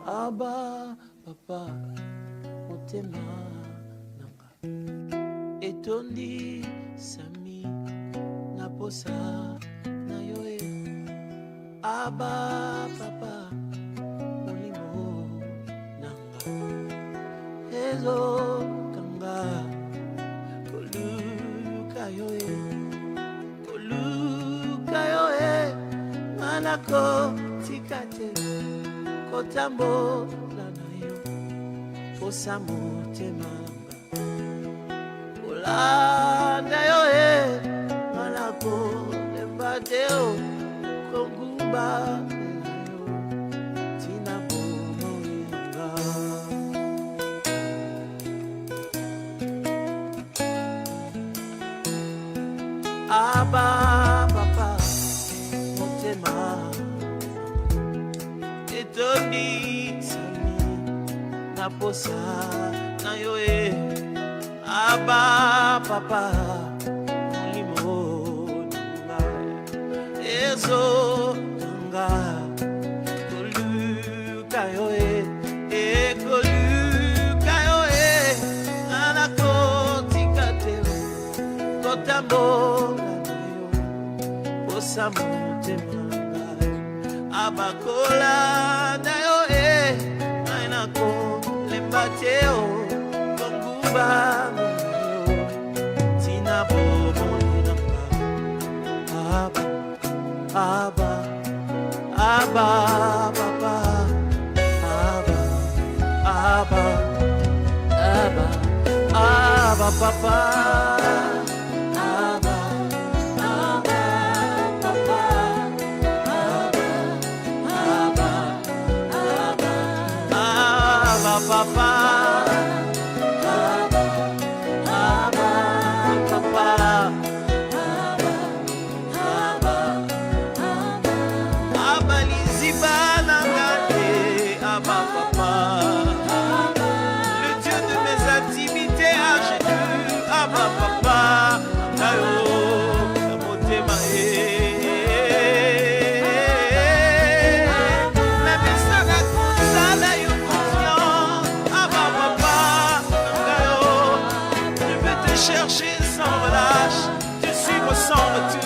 Abba, papa, motema nanga. Etondi sami na posa na yoe. Abba, papa, molimo nanga. Ezo kanga, koluka yoe. Koluka yoe, manako tikate. Kotambo lana yo, posa motema nanga. Olanda yo malako lembate yo, konguba yo, tina bomo yanga. Abba, papa, motema Etoni sami na posa na yoe. Abba, papa, molimo nanga. Ezo nanga, koluka yoe. Koluka yoe, anako tikate. Kotambo na yo, posa motema Abakola na yo ainako lembateo konguba yo tina bobo nanga. Abba, Abba, papa, Abba, Abba, Abba, papa. Papa, papa, Abaliziba nangate, papa, le Dieu de mes activités à genoux, papa, nayo, motema chercher sans relâche, te suivre sans retour.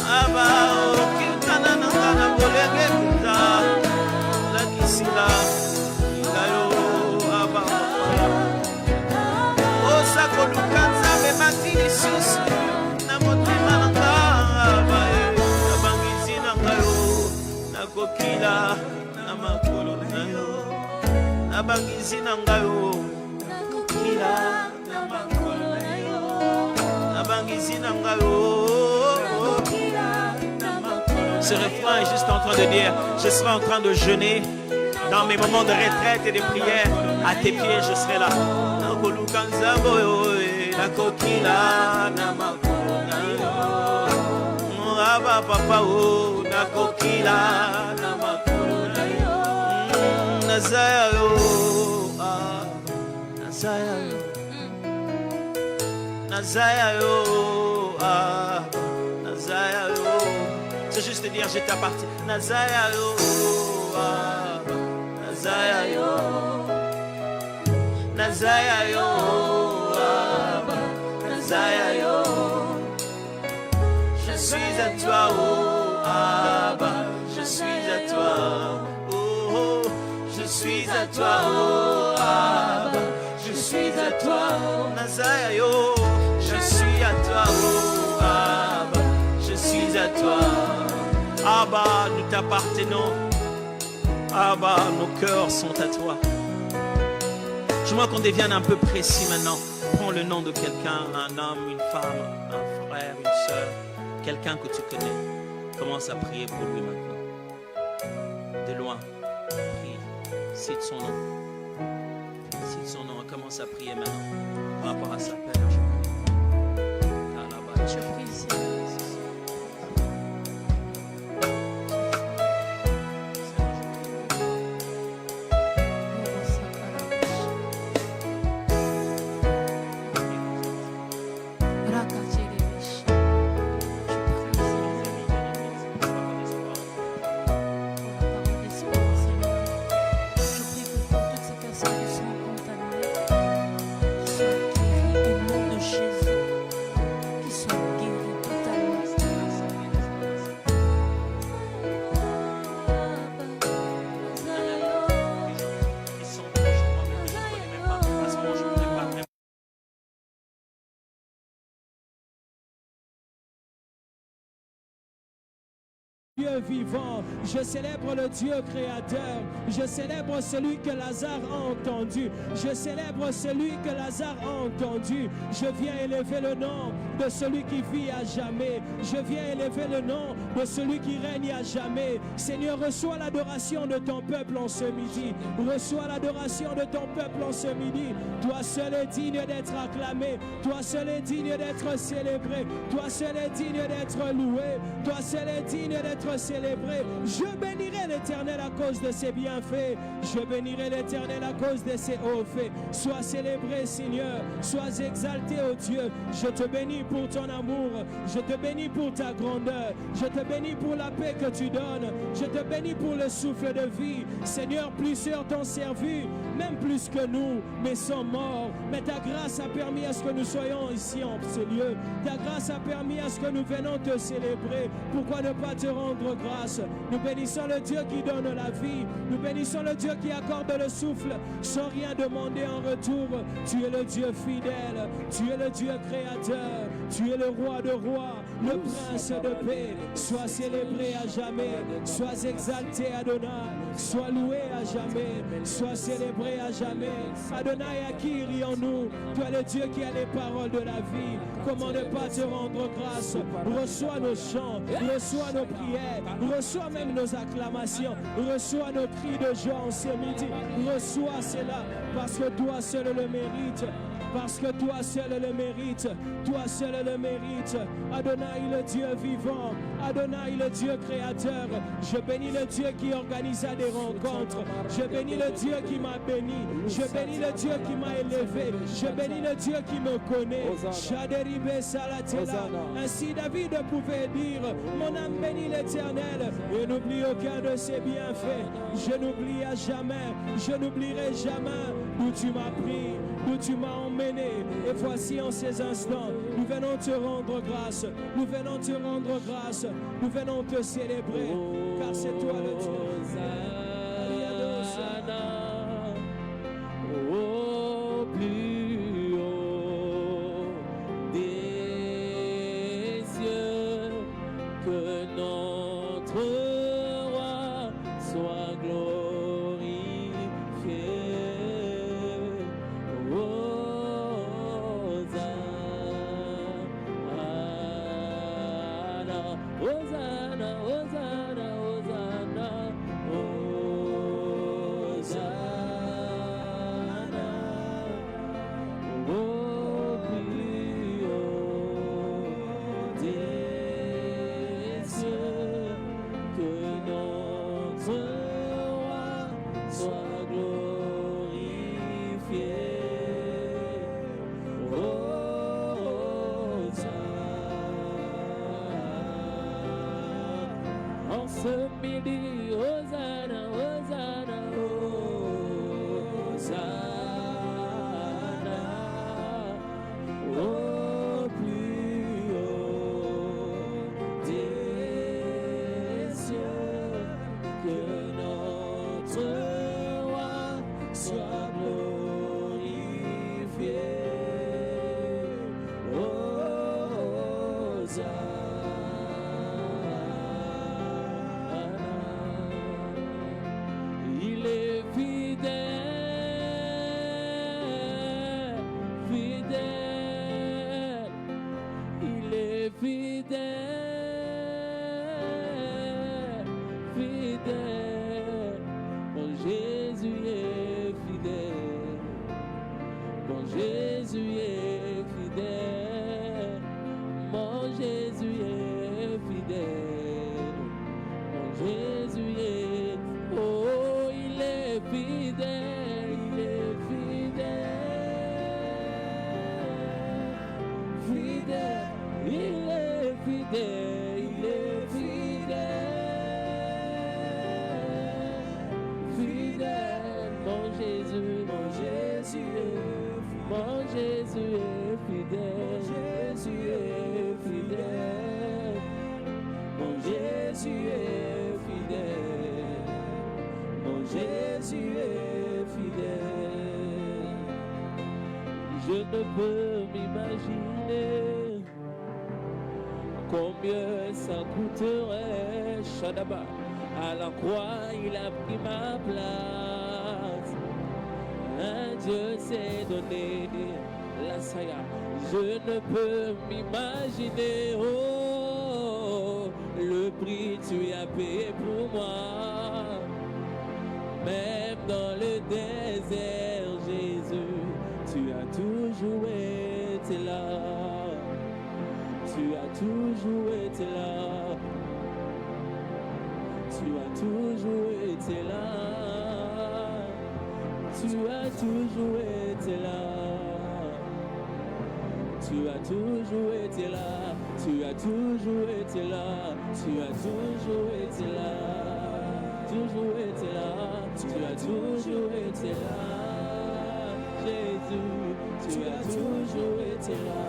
Abba, oh, Kiltana Nangana Bolege Kuta, la Kisila, Ilayo, Abba, oh, Sako Lukanza, Bematini Sus, Namote Mananga, Abba, Nabangizi Nangayo, Nakokila, Namakolo Nayo, Nabangizi Nangayo. Ce refrain est juste en train de dire, je serai en train de jeûner dans mes moments de retraite et de prière. À tes pieds, je serai là. C'est juste dire je t'appartiens. Nazaya yo, Nazaya yo, Nazaya yo, Nazaya yo. Je suis à toi, oh Abba, je suis à toi, oh, je suis à toi, oh Abba, je suis à toi, Nazaya yo, je suis à toi, oh Abba, je suis à toi. Abba, nous t'appartenons. Abba, nos cœurs sont à toi. J'aimerais qu'on devienne un peu précis maintenant. Prends le nom de quelqu'un, un homme, une femme, un frère, une soeur, quelqu'un que tu connais. Commence à prier pour lui maintenant. De loin, prie. Cite son nom. Cite son nom. Commence à prier maintenant par rapport à sa père. Je prie ici. Dieu vivant. Je célèbre le Dieu créateur. Je célèbre celui que Lazare a entendu. Je célèbre celui que Lazare a entendu. Je viens élever le nom de celui qui vit à jamais. Je viens élever le nom de celui qui règne à jamais. Seigneur, reçois l'adoration de ton peuple en ce midi. Reçois l'adoration de ton peuple en ce midi. Toi seul est digne d'être acclamé. Toi seul est digne d'être célébré. Toi seul est digne d'être loué. Toi seul est digne d'être célébré. Je bénirai l'Éternel à cause de ses bienfaits. Je bénirai l'Éternel à cause de ses hauts faits. Sois célébré, Seigneur. Sois exalté, ô Dieu. Je te bénis pour ton amour. Je te bénis pour ta grandeur. Je te bénis pour la paix que tu donnes. Je te bénis pour le souffle de vie. Seigneur, plusieurs t'ont servi, même plus que nous, mais sont morts. Mais ta grâce a permis à ce que nous soyons ici en ce lieu. Ta grâce a permis à ce que nous venons te célébrer. Pourquoi ne pas te rendre grâce? Nous bénissons le Dieu qui donne la vie. Nous bénissons le Dieu qui accorde le souffle sans rien demander en retour. Tu es le Dieu fidèle. Tu es le Dieu créateur. Tu es le roi de rois, le prince de paix. Sois célébré à jamais. Sois exalté, Adonai. Sois loué à jamais. Sois célébré à jamais. Adonai, à qui irions-nous? Tu es le Dieu qui a les paroles de la vie. Comment ne pas te rendre grâce? Reçois nos chants, reçois nos prières, reçois même nos acclamations, reçois nos cris de joie en ce midi. Reçois cela parce que toi seul le mérites. Parce que toi seul le mérite, toi seul le mérite. Adonai le Dieu vivant, Adonai le Dieu créateur. Je bénis le Dieu qui organisa des rencontres. Je bénis le Dieu qui m'a béni. Je bénis le Dieu qui m'a élevé. Je bénis le Dieu qui me connaît. Shaderibe Salatela. Ainsi David pouvait dire, mon âme bénit l'Éternel et n'oublie aucun de ses bienfaits. Je n'oublie à jamais, je n'oublierai jamais d'où tu m'as pris, d'où tu m'as emmené. Et voici en ces instants, nous venons te rendre grâce, nous venons te rendre grâce, nous venons te célébrer, car c'est toi le Dieu. Au plus haut des cieux, que notre roi soit glorifié. Hosanna, Hosanna, Hosanna, Hosanna, au plus haut des cieux, que notre roi soit glorifié. Ce midi, Hosanna, Hosanna, Hosanna, au plus haut des cieux, que notre roi soit glorifié. Hosanna. Il est fidèle, fidèle, il est fidèle, fidèle. Mon Jésus est fidèle, mon Jésus est fidèle, mon Jésus est fidèle, mon Jésus est, oh, il est fidèle, il est fidèle, fidèle, il est fidèle, il est fidèle, fidèle, mon Jésus, mon Jésus est fidèle, mon Jésus est fidèle, Jésus est fidèle, mon Jésus est fidèle, mon Jésus est fidèle. Je ne peux m'imaginer combien ça coûterait, Shadaba. À la croix, il a pris ma place. Un Dieu s'est donné la saga. Je ne peux m'imaginer, oh, le prix tu as payé pour moi. Même dans le désert, Jésus, tu as toujours été là. Tu as toujours été là. Tu as toujours été là. Tu as toujours été là. Tu as toujours été là. Tu as toujours été là. Tu as toujours été là. Toujours été là. Tu as toujours été là. Jésus, tu as toujours été là.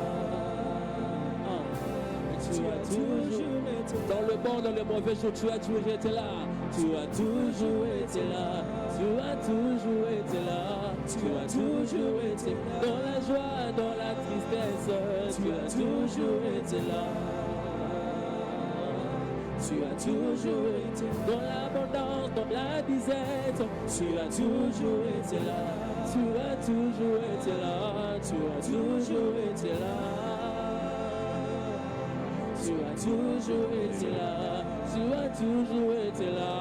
Tu as toujours été là. Dans le bon, dans les mauvais jours, tu as toujours été là. Tu as toujours été là. Tu as toujours été là. Tu as toujours été là. Dans la joie, dans la tristesse, tu as toujours été là. Tu as toujours été dans l'abondance, dans la disette. Tu as toujours été là. Tu as toujours été là. Tu as toujours été là. Tu as toujours été là. Tu as toujours été là.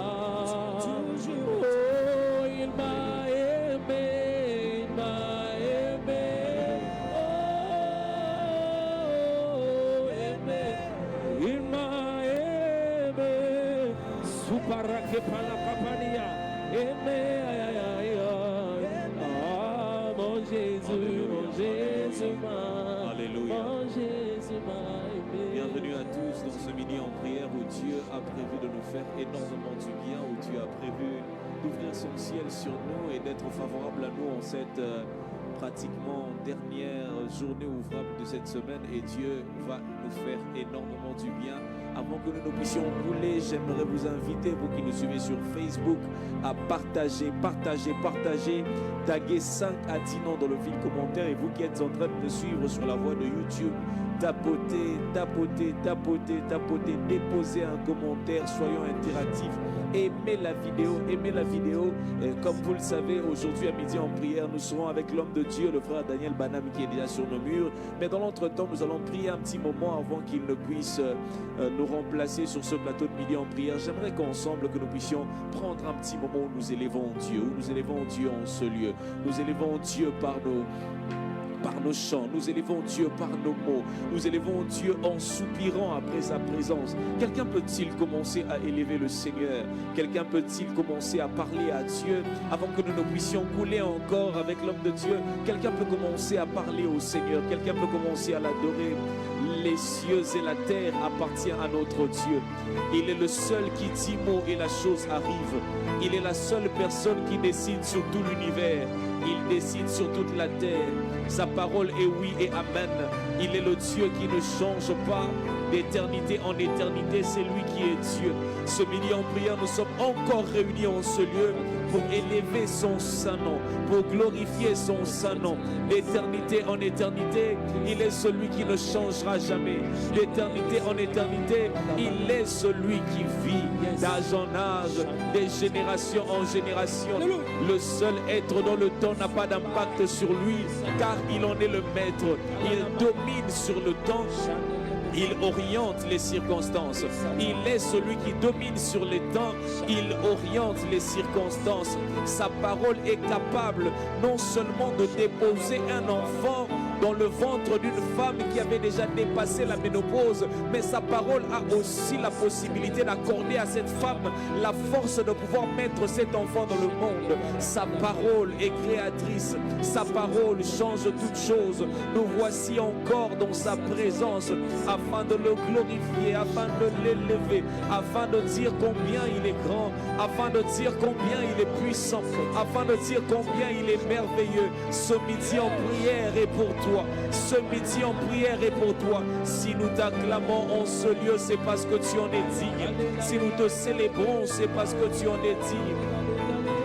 Oh, il m'a aimé. Il m'a aimé. Oh, aimé. Il m'a aimé. Suparake palakapania. Aimé. Aïe, aïe, aïe, aïe. Ah, mon Jésus, mon Jésus m'a. Alléluia. Mon Jésus m'a aimé. Bienvenue à tous dans ce midi en prière où Dieu a prévu de nous faire énormément du bien, où Dieu a prévu d'ouvrir son ciel sur nous et d'être favorable à nous en cette pratiquement dernière journée ouvrable de cette semaine. Et Dieu va nous faire énormément du bien. Avant que nous puissions rouler, j'aimerais vous inviter, vous qui nous suivez sur Facebook, à partager, taguer 5 à 10 noms dans le fil commentaire. Et vous qui êtes en train de me suivre sur la voie de YouTube, tapotez, déposez un commentaire, soyons interactifs. Aimez la vidéo. Et comme vous le savez, aujourd'hui à midi en prière, nous serons avec l'homme de Dieu, le frère Daniel Banham, qui est déjà sur nos murs. Mais dans l'entretemps, nous allons prier un petit moment avant qu'il ne puisse nous remplacer sur ce plateau de midi en prière. J'aimerais qu'ensemble, que nous puissions prendre un petit moment où nous élevons Dieu, en ce lieu. Nous élevons Dieu par nos chants, nous élevons Dieu par nos mots, nous élevons Dieu en soupirant après sa présence. Quelqu'un peut-il commencer à élever le Seigneur? Quelqu'un peut-il commencer à parler à Dieu avant que nous ne puissions couler encore avec l'homme de Dieu? Quelqu'un peut commencer à parler au Seigneur, quelqu'un peut commencer à l'adorer. Les cieux et la terre appartiennent à notre Dieu. Il est le seul qui dit mot et la chose arrive. Il est la seule personne qui décide sur tout l'univers. Il décide sur toute la terre. Sa parole est oui et amen. Il est le Dieu qui ne change pas d'éternité en éternité. C'est lui qui est Dieu. Ce midi en prière, nous sommes encore réunis en ce lieu pour élever son saint nom, pour glorifier son saint nom. D'éternité en éternité, il est celui qui ne changera jamais. D'éternité en éternité, il est celui qui vit d'âge en âge, des générations en génération. Le seul être dont le temps n'a pas d'impact sur lui, car il en est le maître. Il domine sur le temps. Il oriente les circonstances. Il est celui qui domine sur les temps. Il oriente les circonstances. Sa parole est capable non seulement de déposer un enfant dans le ventre d'une femme qui avait déjà dépassé la ménopause, mais sa parole a aussi la possibilité d'accorder à cette femme la force de pouvoir mettre cet enfant dans le monde. Sa parole est créatrice, sa parole change toutes choses. Nous voici encore dans sa présence afin de le glorifier, afin de l'élever, afin de dire combien il est grand, afin de dire combien il est puissant, afin de dire combien il est merveilleux. Ce midi en prière est pour toi. Ce midi en prière est pour toi. Si nous t'acclamons en ce lieu, c'est parce que tu en es digne. Si nous te célébrons, c'est parce que tu en es digne.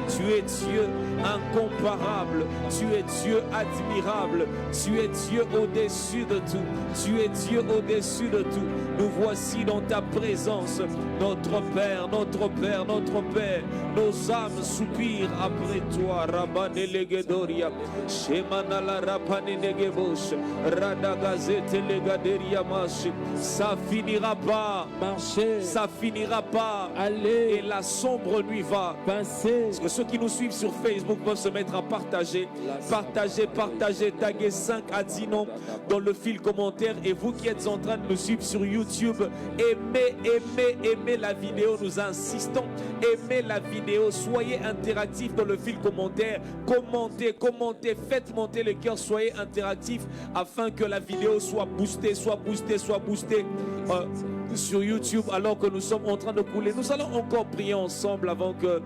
Tu es Dieu incomparable. Tu es Dieu admirable. Tu es Dieu au-dessus de tout. Tu es Dieu au-dessus de tout. Nous voici dans ta présence, notre Père, notre Père, notre Père. Nos âmes soupirent après toi. Rabane legedoria, Shemanala rapane negebosh, Radagazete legaderia mash. Ça finira pas. Marchez. Ça finira pas. Allez. Et la sombre nuit va. Pensez. Parce que ceux qui nous suivent sur Facebook peuvent se mettre à partager. Partager, partager, taguer 5 à 10 noms dans le fil commentaire. Et vous qui êtes en train de nous suivre sur YouTube, aimez la vidéo. Nous insistons. Aimez la vidéo. Soyez interactifs dans le fil commentaire. Commentez, faites monter le cœur. Soyez interactifs afin que la vidéo soit boostée sur YouTube alors que nous sommes en train de couler. Nous allons encore prier ensemble avant que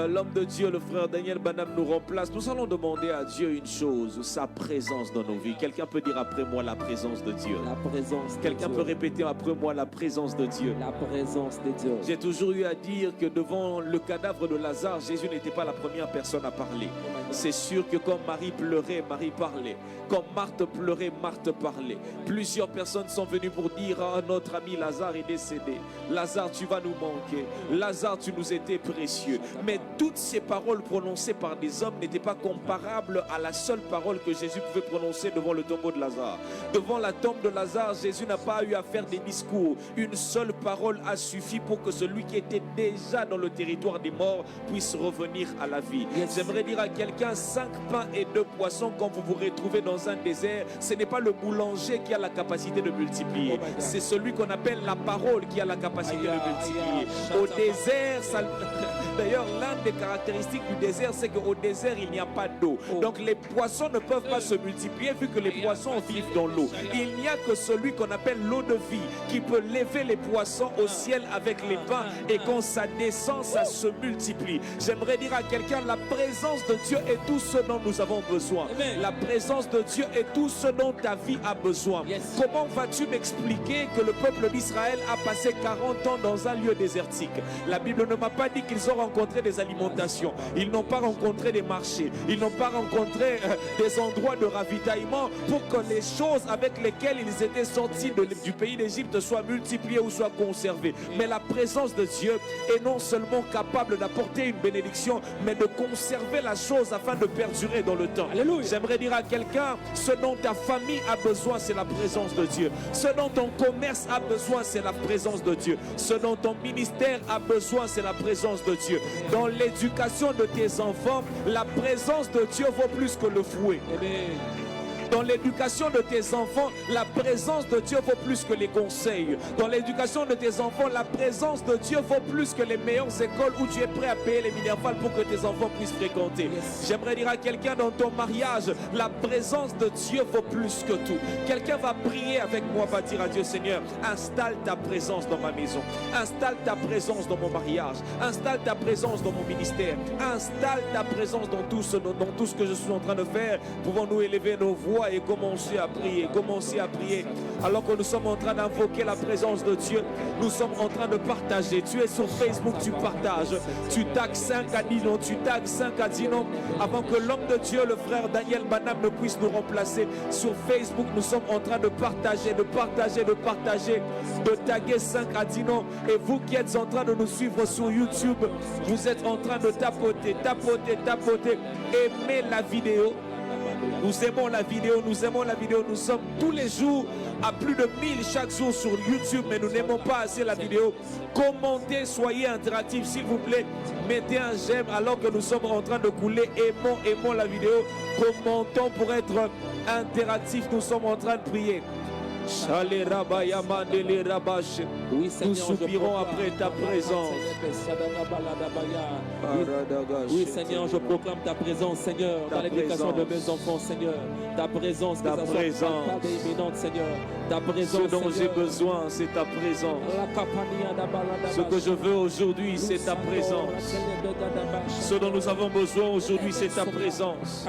l'homme de Dieu, le frère Daniel Banham, nous remplace. Nous allons demander à Dieu une chose, sa présence dans nos vies. Quelqu'un peut dire après moi la présence de Dieu. La présence de Quelqu'un Dieu. peut répéter après moi la présence de Dieu. La présence de Dieu. J'ai toujours eu à dire que devant le cadavre de Lazare, Jésus n'était pas la première personne à parler. C'est sûr que quand Marie pleurait, Marie parlait. Quand Marthe pleurait, Marthe parlait. Plusieurs personnes sont venues pour dire à notre ami Lazare est décédé. Lazare, tu vas nous manquer. Lazare, tu nous étais précieux. Mais toutes ces paroles prononcées par des hommes n'étaient pas comparables à la seule parole que Jésus pouvait prononcer devant le tombeau de Lazare. Devant la tombe de Lazare, Jésus n'a pas eu à faire des discours. Une seule parole a suffi pour que celui qui était déjà dans le territoire des morts puisse revenir à la vie. J'aimerais dire à quelqu'un, 5 pains et 2 poissons, quand vous vous retrouvez dans un désert, ce n'est pas le boulanger qui a la capacité de multiplier. C'est celui qu'on appelle la parole qui a la capacité de multiplier. Au désert, ça... D'ailleurs, l'une des caractéristiques du désert, c'est qu'au désert, il n'y a pas d'eau. Donc les poissons ne peuvent pas se multiplier vu que les poissons vivent dans l'eau. Il n'y a que celui qu'on appelle l'eau de vie qui peut lever les poissons au ciel avec les pains, et quand ça descend, ça se multiplie. J'aimerais dire à quelqu'un, la présence de Dieu est tout ce dont nous avons besoin. La présence de Dieu est tout ce dont ta vie a besoin. Comment vas-tu m'expliquer que le peuple d'Israël a passé 40 ans dans un lieu désertique? La Bible ne m'a pas dit qu'ils ont rencontré des alimentations. Ils n'ont pas rencontré des marchés. Ils n'ont pas rencontré des endroits de ravitaillement pour que les choses avec lesquelles ils étaient sortis du pays d'Égypte soient multipliées ou soient conservées. Mais la présence de Dieu est non seulement capable d'apporter une bénédiction, mais de conserver la chose afin de perdurer dans le temps. J'aimerais dire à quelqu'un, ce dont ta famille a besoin, c'est la présence de Dieu. Ce dont ton commerce a besoin, c'est la présence de Dieu. Ce dont ton ministère a besoin, c'est la présence de Dieu. Dans l'éducation de tes enfants, la présence de Dieu vaut plus que le fouet. Dans l'éducation de tes enfants, la présence de Dieu vaut plus que les conseils. Dans l'éducation de tes enfants, la présence de Dieu vaut plus que les meilleures écoles où tu es prêt à payer les minervales pour que tes enfants puissent fréquenter. J'aimerais dire à quelqu'un, dans ton mariage, la présence de Dieu vaut plus que tout. Quelqu'un va prier avec moi, va dire à Dieu, Seigneur, installe ta présence dans ma maison. Installe ta présence dans mon mariage. Installe ta présence dans mon ministère. Installe ta présence dans tout ce que je suis en train de faire. Pouvons-nous élever nos voix et commencer à prier, alors que nous sommes en train d'invoquer la présence de Dieu. Nous sommes en train de partager. Tu es sur Facebook, tu partages, tu tags 5 à 10 noms, tu tags 5 à 10 noms avant que l'homme de Dieu, le frère Daniel Banham, ne puisse nous remplacer. Sur Facebook, nous sommes en train de partager, de taguer 5 à 10 noms. Et vous qui êtes en train de nous suivre sur YouTube, vous êtes en train de tapoter. Aimez la vidéo. Nous aimons la vidéo. Nous sommes tous les jours à plus de 1000 chaque jour sur YouTube, mais nous n'aimons pas assez la vidéo. Commentez, soyez interactifs s'il vous plaît. Mettez un j'aime alors que nous sommes en train de couler. Aimons la vidéo. Commentons pour être interactifs. Nous sommes en train de prier. Oui, Nous soupirons après ta présence. Oui, Seigneur, je proclame ta présence, Seigneur, dans l'éducation de mes enfants, Seigneur. Ta présence, ta présence. Seigneur. Ta présence, ce dont j'ai besoin, c'est ta présence. Ce que je veux aujourd'hui, c'est ta présence. Ce dont nous avons besoin aujourd'hui, c'est ta présence.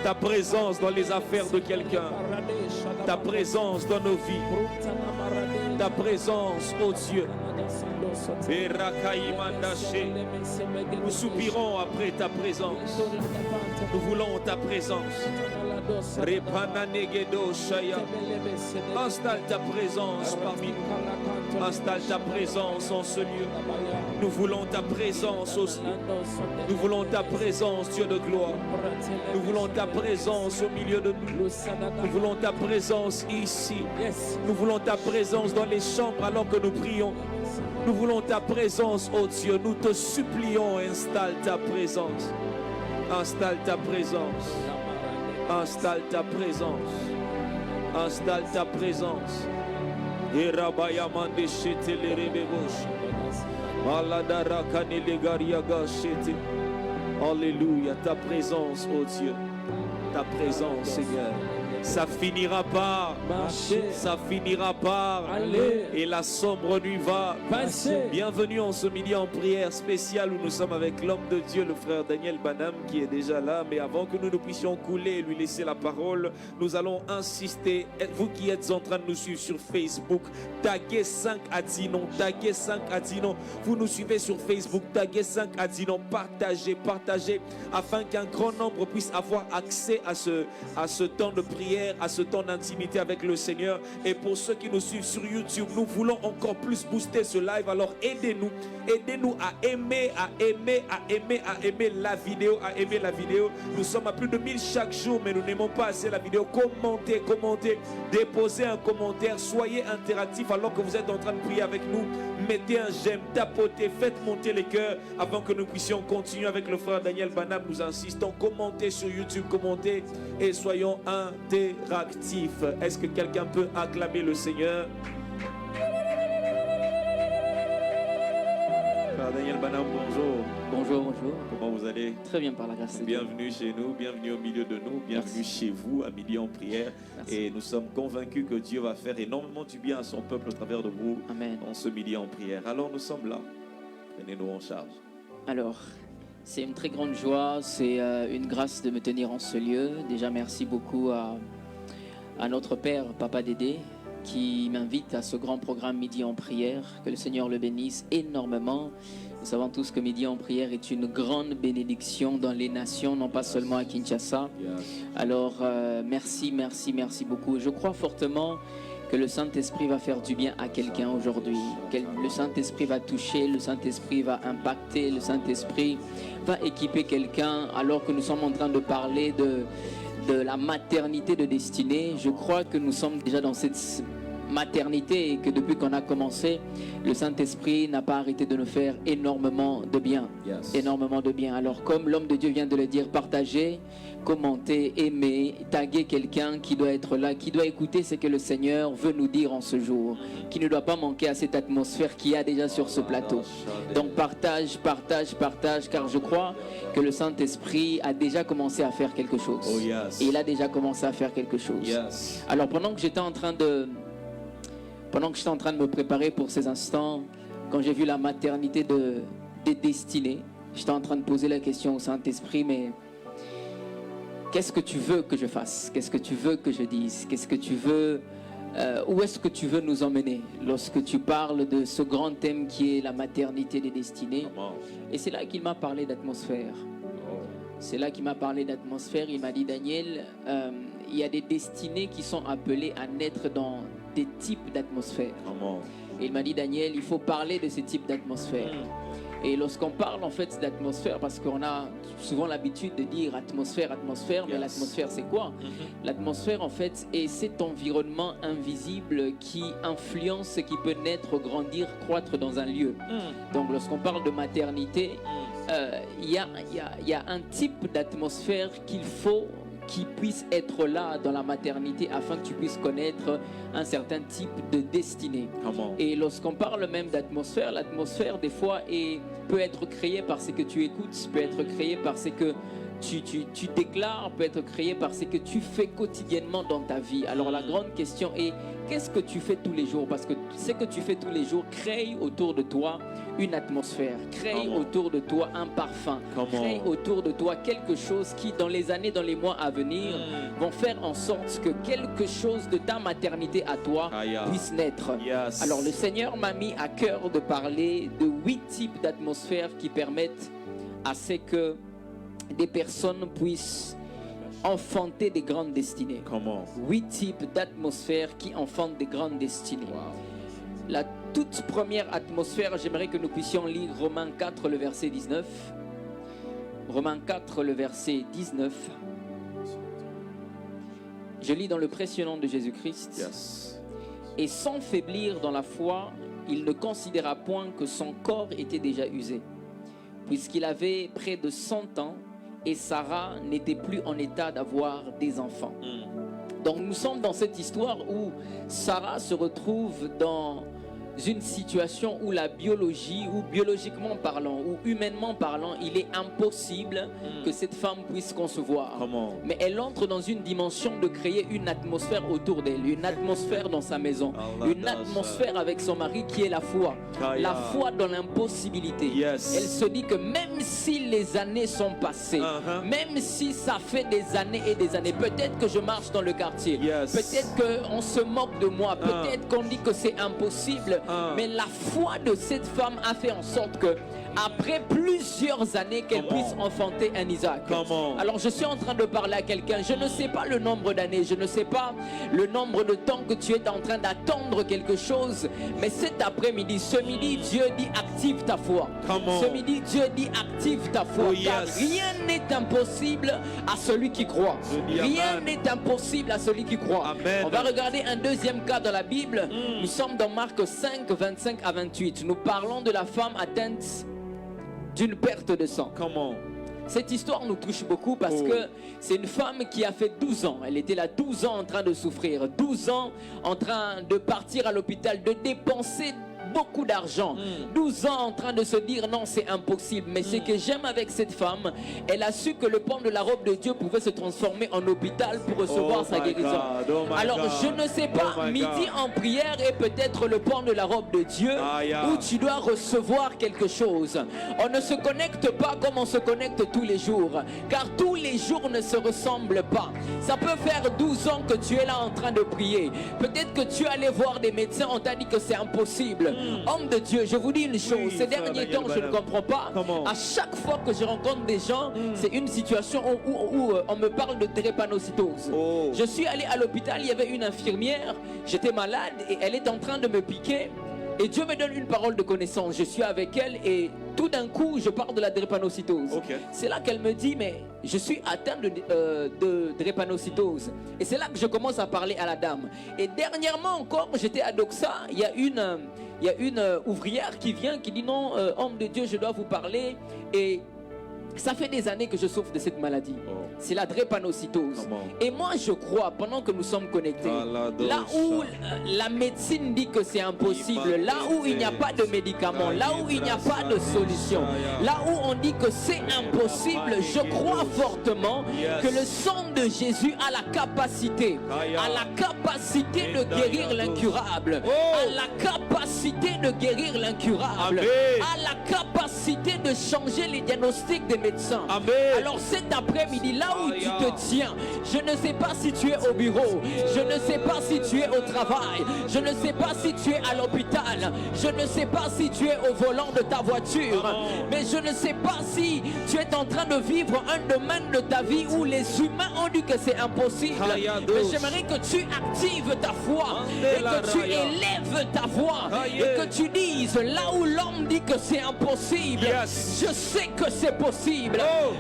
Ta présence dans les affaires de quelqu'un. Ta présence dans nos vies. ta présence, ô Dieu. Nous soupirons après ta présence. Nous voulons ta présence. Installe ta présence parmi nous. Installe ta présence en ce lieu. Nous voulons ta présence aussi. Nous voulons ta présence, Dieu de gloire. Nous voulons ta présence au milieu de nous. Nous voulons ta présence ici. Nous voulons ta présence dans les chambres alors que nous prions. Nous voulons ta présence, ô Dieu. Nous te supplions, installe ta présence. Installe ta présence. Installe ta présence. Installe ta présence. Alléluia, ta présence, ô Dieu. Ta présence, Seigneur. Ça finira par marcher, ça finira par aller, et la sombre nuit va passer. Bienvenue en ce midi en prière spéciale où nous sommes avec l'homme de Dieu, le frère Daniel Banham, qui est déjà là. Mais avant que nous ne puissions couler et lui laisser la parole, nous allons insister. Vous qui êtes en train de nous suivre sur Facebook, taguez 5 à 10 noms, taguez 5 à 10 noms. Vous nous suivez sur Facebook, taguez 5 à 10 noms, partagez, partagez, afin qu'un grand nombre puisse avoir accès à ce temps de prière, à ce temps d'intimité avec le Seigneur. Et pour ceux qui nous suivent sur YouTube, nous voulons encore plus booster ce live. Alors aidez-nous à aimer la vidéo, Nous sommes à plus de 1000 chaque jour, mais nous n'aimons pas assez la vidéo. Commentez, déposez un commentaire, soyez interactifs alors que vous êtes en train de prier avec nous. Mettez un j'aime, tapotez, faites monter les cœurs avant que nous puissions continuer avec le frère Daniel Banham. Nous insistons, commentez sur YouTube, commentez et soyons interactifs. Est-ce que quelqu'un peut acclamer le Seigneur? Frère Daniel Banham, bonjour. Bonjour. Comment vous allez? Très bien par la grâce de Dieu. Bienvenue chez nous, bienvenue au milieu de nous, bienvenue chez vous à midi en prière. Merci. Et nous sommes convaincus que Dieu va faire énormément du bien à son peuple au travers de vous. Amen. En ce midi en prière. Alors nous sommes là. Prenez-nous en charge. Alors, c'est une très grande joie, c'est une grâce de me tenir en ce lieu. Déjà, merci beaucoup à notre Père, Papa Dédé, qui m'invite à ce grand programme Midi en prière. Que le Seigneur le bénisse énormément. Nous savons tous que Midi en prière est une grande bénédiction dans les nations, non pas seulement à Kinshasa. Alors, merci beaucoup. Je crois fortement que le Saint-Esprit va faire du bien à quelqu'un aujourd'hui. Le Saint-Esprit va toucher, le Saint-Esprit va impacter, le Saint-Esprit va équiper quelqu'un alors que nous sommes en train de parler de la maternité de destinée. Je crois que nous sommes déjà dans cette maternité et que depuis qu'on a commencé, le Saint-Esprit n'a pas arrêté de nous faire énormément de bien. Énormément de bien. Alors comme l'homme de Dieu vient de le dire, partagez, commentez, aimez, taguez quelqu'un qui doit être là, qui doit écouter ce que le Seigneur veut nous dire en ce jour, qui ne doit pas manquer à cette atmosphère qu'il y a déjà sur ce plateau. Donc partage, car je crois que le Saint-Esprit a déjà commencé à faire quelque chose. Et il a déjà commencé à faire quelque chose. Alors pendant que j'étais en train de me préparer pour ces instants, quand j'ai vu la maternité des destinées, j'étais en train de poser la question au Saint-Esprit, mais qu'est-ce que tu veux que je fasse? Qu'est-ce que tu veux que je dise? Qu'est-ce que tu veux? Où est-ce que tu veux nous emmener lorsque tu parles de ce grand thème qui est la maternité des destinées? Et c'est là qu'il m'a parlé d'atmosphère. C'est là qu'il m'a parlé d'atmosphère. Il m'a dit, Daniel, il y a des destinées qui sont appelées à naître dans des types d'atmosphère. Et il m'a dit, Daniel, il faut parler de ces types d'atmosphère. Et lorsqu'on parle en fait d'atmosphère, parce qu'on a souvent l'habitude de dire atmosphère, mais l'atmosphère c'est quoi? L'atmosphère en fait est cet environnement invisible qui influence, qui peut naître, grandir, croître dans un lieu. Donc lorsqu'on parle de maternité, il y a un type d'atmosphère qu'il faut qui puisse être là dans la maternité afin que tu puisses connaître un certain type de destinée. Et lorsqu'on parle même d'atmosphère, l'atmosphère des fois peut être créée par ce que tu écoutes, peut être créée par ce que tu déclares peut être créé par ce que tu fais quotidiennement dans ta vie. Alors la grande question est, qu'est-ce que tu fais tous les jours? Parce que ce que tu fais tous les jours crée autour de toi une atmosphère, crée autour de toi un parfum, crée autour de toi quelque chose qui, dans les années, dans les mois à venir, vont faire en sorte que quelque chose de ta maternité à toi puisse naître. Alors le Seigneur m'a mis à cœur de parler de 8 types d'atmosphères qui permettent à ce que des personnes puissent enfanter des grandes destinées. 8 types d'atmosphères qui enfantent des grandes destinées. La toute première atmosphère, j'aimerais que nous puissions lire Romains 4, le verset 19. Romains 4, le verset 19. Je lis dans le précieux nom de Jésus-Christ. Et sans faiblir dans la foi, il ne considéra point que son corps était déjà usé, puisqu'il avait près de 100 ans et Sarah n'était plus en état d'avoir des enfants. Donc nous sommes dans cette histoire où Sarah se retrouve dans une situation où la biologie, ou biologiquement parlant, ou humainement parlant, il est impossible que cette femme puisse concevoir. Mais elle entre dans une dimension de créer une atmosphère autour d'elle, une atmosphère dans sa maison, une atmosphère avec son mari qui est la foi. La foi dans l'impossibilité. Elle se dit que même si les années sont passées, même si ça fait des années et des années, peut-être que je marche dans le quartier, peut-être qu'on se moque de moi, peut-être qu'on dit que c'est impossible. Mais la foi de cette femme a fait en sorte que après plusieurs années qu'elle puisse enfanter un Isaac. Alors je suis en train de parler à quelqu'un, je ne sais pas le nombre d'années, je ne sais pas le nombre de temps que tu es en train d'attendre quelque chose, mais cet après-midi, ce midi, Dieu dit active ta foi. Ce midi, Dieu dit active ta foi. Car rien n'est impossible à celui qui croit. Rien n'est impossible à celui qui croit. On va regarder un deuxième cas dans la Bible. Nous sommes dans Marc 5, 25 à 28. Nous parlons de la femme atteinte d'une perte de sang. Cette histoire nous touche beaucoup parce que c'est une femme qui a fait 12 ans. Elle était là 12 ans en train de souffrir, 12 ans en train de partir à l'hôpital, de dépenser beaucoup d'argent, 12 ans en train de se dire non, c'est impossible. Mais ce que j'aime avec cette femme, elle a su que le pan de la robe de Dieu pouvait se transformer en hôpital pour recevoir sa guérison. Alors je ne sais pas, midi en prière est peut-être le pan de la robe de Dieu où tu dois recevoir quelque chose. On ne se connecte pas comme on se connecte tous les jours, car tous les jours ne se ressemblent pas. Ça peut faire 12 ans que tu es là en train de prier. Peut-être que tu es allé voir des médecins, on t'a dit que c'est impossible. Homme de Dieu, je vous dis une chose, ces derniers temps je ne comprends pas. À chaque fois que je rencontre des gens, c'est une situation où on me parle de drépanocytose. Je suis allé à l'hôpital, il y avait une infirmière, j'étais malade et elle est en train de me piquer. Et Dieu me donne une parole de connaissance. Je suis avec elle et tout d'un coup, je parle de la drépanocytose. C'est là qu'elle me dit, mais je suis atteint de drépanocytose. Et c'est là que je commence à parler à la dame. Et dernièrement encore, j'étais à Doxa, il y a une ouvrière qui vient, qui dit non, homme de Dieu, je dois vous parler. Et ça fait des années que je souffre de cette maladie. C'est la drépanocytose. Et moi, je crois, pendant que nous sommes connectés, là où la médecine dit que c'est impossible, là où il n'y a pas de médicaments, là où il n'y a pas de solution, là où on dit que c'est impossible, je crois fortement que le sang de Jésus a la capacité de guérir l'incurable, a la capacité de guérir l'incurable, a la capacité de changer les diagnostics des médecins. Alors cet après-midi, là où tu te tiens, je ne sais pas si tu es au bureau, je ne sais pas si tu es au travail, je ne sais pas si tu es à l'hôpital, je ne sais pas si tu es au volant de ta voiture, mais je ne sais pas si tu es en train de vivre un domaine de ta vie où les humains ont dit que c'est impossible. Mais j'aimerais que tu actives ta foi et que tu élèves ta voix et que tu dises là où l'homme dit que c'est impossible, je sais que c'est possible.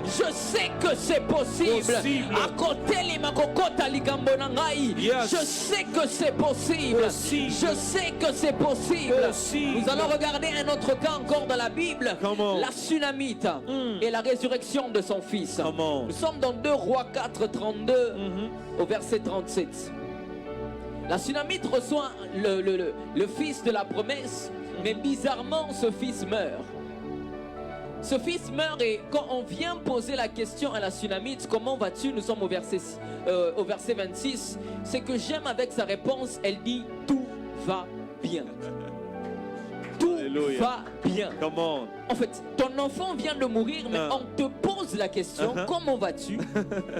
Je sais que c'est possible. À côté les makokota ligambonangai. Je sais que c'est possible. Je sais que c'est possible. Nous allons regarder un autre cas encore dans la Bible. La Sunamite et la résurrection de son fils. Nous sommes dans 2 Rois 4, 32 au verset 37. La Sunamite reçoit le fils de la promesse, mais bizarrement ce fils meurt. Ce fils meurt et quand on vient poser la question à la Sunamite, comment vas-tu? Nous sommes au verset 26. C'est que j'aime avec sa réponse, elle dit tout va bien. Tout Alléluia. va bien. Come on. En fait, ton enfant vient de mourir, mais on te pose la question, comment vas-tu?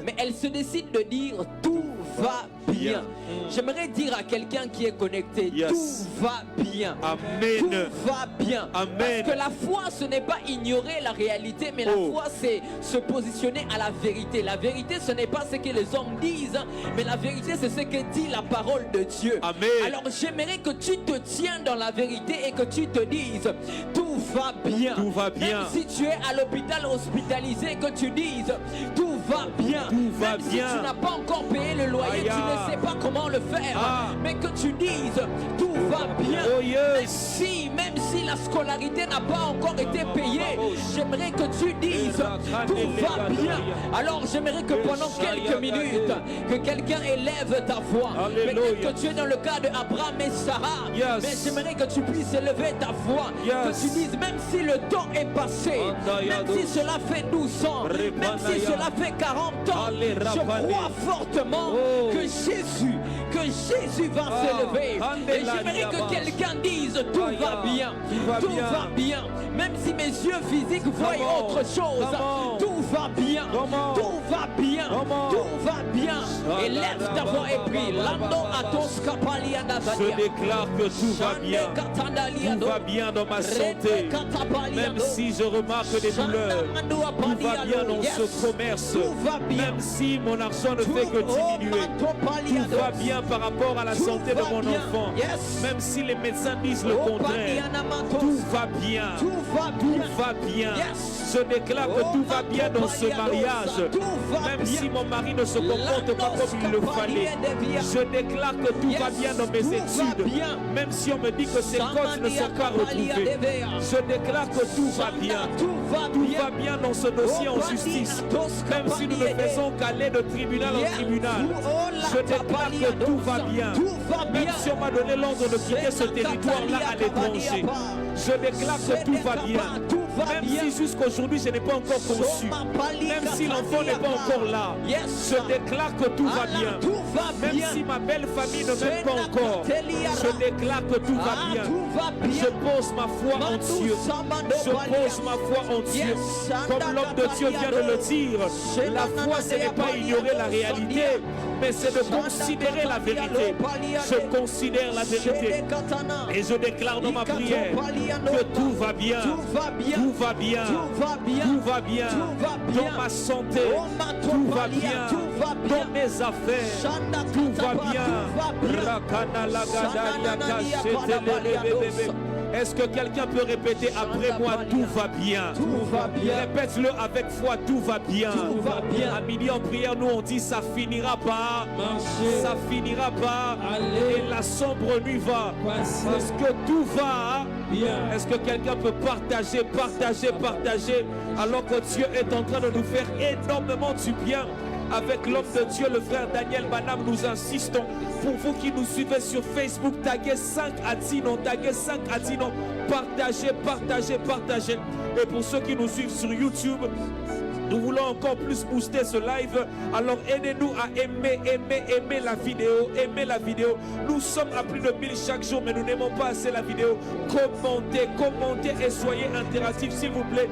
Mais elle se décide de dire tout va bien. J'aimerais dire à quelqu'un qui est connecté, tout va bien. Amen. Tout va bien. Amen. Parce que la foi, ce n'est pas ignorer la réalité, mais la foi, c'est se positionner à la vérité. La vérité, ce n'est pas ce que les hommes disent, mais la vérité, c'est ce que dit la parole de Dieu. Amen. Alors, j'aimerais que tu te tiens dans la vérité et que tu te dises, tout va bien. Tout va bien. Même si tu es à l'hôpital hospitalisé, que tu dises, tout va bien. Tout va Même bien. si tu n'as pas encore payé le loyer, tu ne sais pas comment le faire, mais que tu dises, tout va bien. Oh yes. Même si la scolarité n'a pas encore été payée, j'aimerais que tu dises, tout va bien. Alors j'aimerais que pendant quelques minutes, que quelqu'un élève ta voix. Peut-être que tu es dans le cas de Abraham et Sarah, mais j'aimerais que tu puisses élever ta voix, que tu dises, même si le temps est passé, même si cela fait 12 ans, même si cela fait 40 ans, je crois fortement que Jésus va s'élever. Et j'aimerais que quelqu'un dise, tout va bien, tout va bien. Même si mes yeux physiques voient autre chose, tout va bien, tout va bien, tout va bien. Élève ta voix et prie. Je déclare que tout va bien. Tout va bien dans ma santé. Même si je remarque des douleurs, tout va bien dans ce commerce. Même si mon argent ne fait que diminuer, tout va bien par rapport à la santé de mon enfant. Même si les médecins disent le contraire, tout va bien. Tout va bien. Je déclare que tout va bien dans ce mariage. Même si mon mari ne se comporte pas comme il le fallait, je déclare que tout va bien dans mes études. Même si on me dit que ces codes ne sont pas retrouvés, je déclare que tout va bien. Tout va bien dans ce dossier en justice. Même si nous ne faisons qu'aller de tribunal en tribunal, je déclare que tout va bien. Même si on m'a donné l'ordre de quitter ce territoire-là à l'étranger, je déclare que tout va bien. Même si jusqu'aujourd'hui je n'ai pas encore conçu, même si l'enfant n'est pas encore là, je déclare que tout va bien. Même si ma belle famille ne m'aime pas encore, je déclare que tout va bien. Je pose ma foi en Dieu. Je pose ma foi en Dieu. Comme l'homme de Dieu vient de le dire, la foi ce n'est pas ignorer la réalité, mais c'est de considérer la vérité. Je considère la vérité et je déclare dans ma prière que tout va bien. Tout va bien. Tout va bien. Dans ma santé, tout va bien. Dans mes affaires, tout va bien. Est-ce que quelqu'un peut répéter après moi, tout va bien? Tout va bien. Répète-le avec foi, tout va bien. Tout va bien. À midi en prière, nous on dit ça finira par Marcher. ça finira par Aller. et la sombre nuit va. Passer. Parce que tout va Bien. Est-ce que quelqu'un peut partager alors que Dieu est en train de nous faire énormément du bien? Avec l'homme de Dieu, le frère Daniel Banam, nous insistons. Pour vous qui nous suivez sur Facebook, taguez 5 à 10 noms, taguez 5 à 10 noms. Partagez. Et pour ceux qui nous suivent sur YouTube, nous voulons encore plus booster ce live. Alors aidez-nous à aimer la vidéo. Nous sommes à plus de 1000 chaque jour, mais nous n'aimons pas assez la vidéo. Commentez et soyez interactifs s'il vous plaît.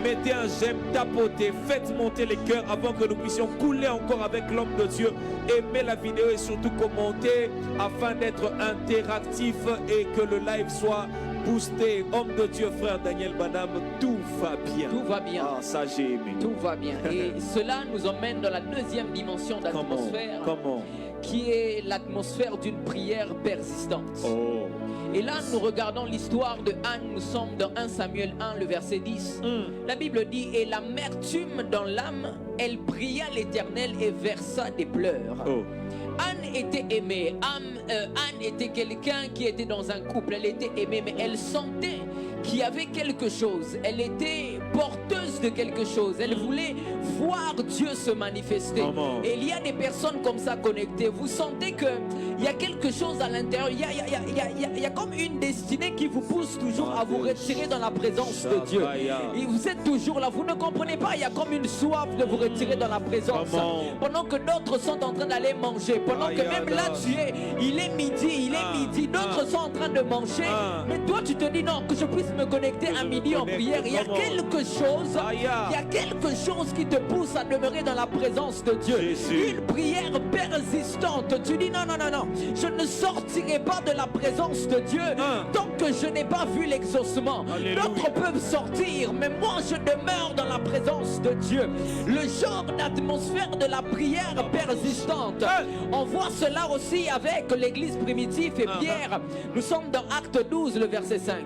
Mettez un j'aime, tapotez, faites monter les cœurs avant que nous puissions couler encore avec l'homme de Dieu. Aimez la vidéo et surtout commentez afin d'être interactif et que le live soit boosté. Homme de Dieu, frère Daniel Banam, tout va bien. Tout va bien. Ah, ça j'ai aimé. Tout va bien. Et cela nous emmène dans la deuxième dimension d'atmosphère, Comment? qui est l'atmosphère d'une prière persistante. Oh. Et là, nous regardons l'histoire de Anne. Nous sommes dans 1 Samuel 1, le verset 10. La Bible dit, et l'amertume dans l'âme, elle pria l'Éternel et versa des pleurs. Oh. Anne était aimée. Anne était quelqu'un qui était dans un couple. Elle était aimée, mais elle sentait qu'il y avait quelque chose. Elle était porteuse de quelque chose. Elle voulait voir Dieu se manifester. Et il y a des personnes comme ça connectées. Vous sentez qu'il y a quelque chose à l'intérieur. Il y a comme une destinée qui vous pousse toujours à vous retirer dans la présence de Dieu. Et vous êtes toujours là. Vous ne comprenez pas. Il y a comme une soif de vous retirer dans la présence. Pendant que d'autres sont en train d'aller manger. Pendant que même là tu es, il est midi. D'autres sont en train de manger. Mais toi tu te dis non, que je puisse me connecter à midi en prière. Il y a quelque chose qui te pousse à demeurer dans la présence de Dieu. Une prière persistante. Tu dis non, je ne sortirai pas de la présence de Dieu tant que je n'ai pas vu l'exaucement. D'autres peuvent sortir, mais moi je demeure dans la présence de Dieu. Le genre d'atmosphère de la prière persistante. On voit cela aussi avec l'église primitive et Pierre. Nous sommes dans Acte 12, le verset 5.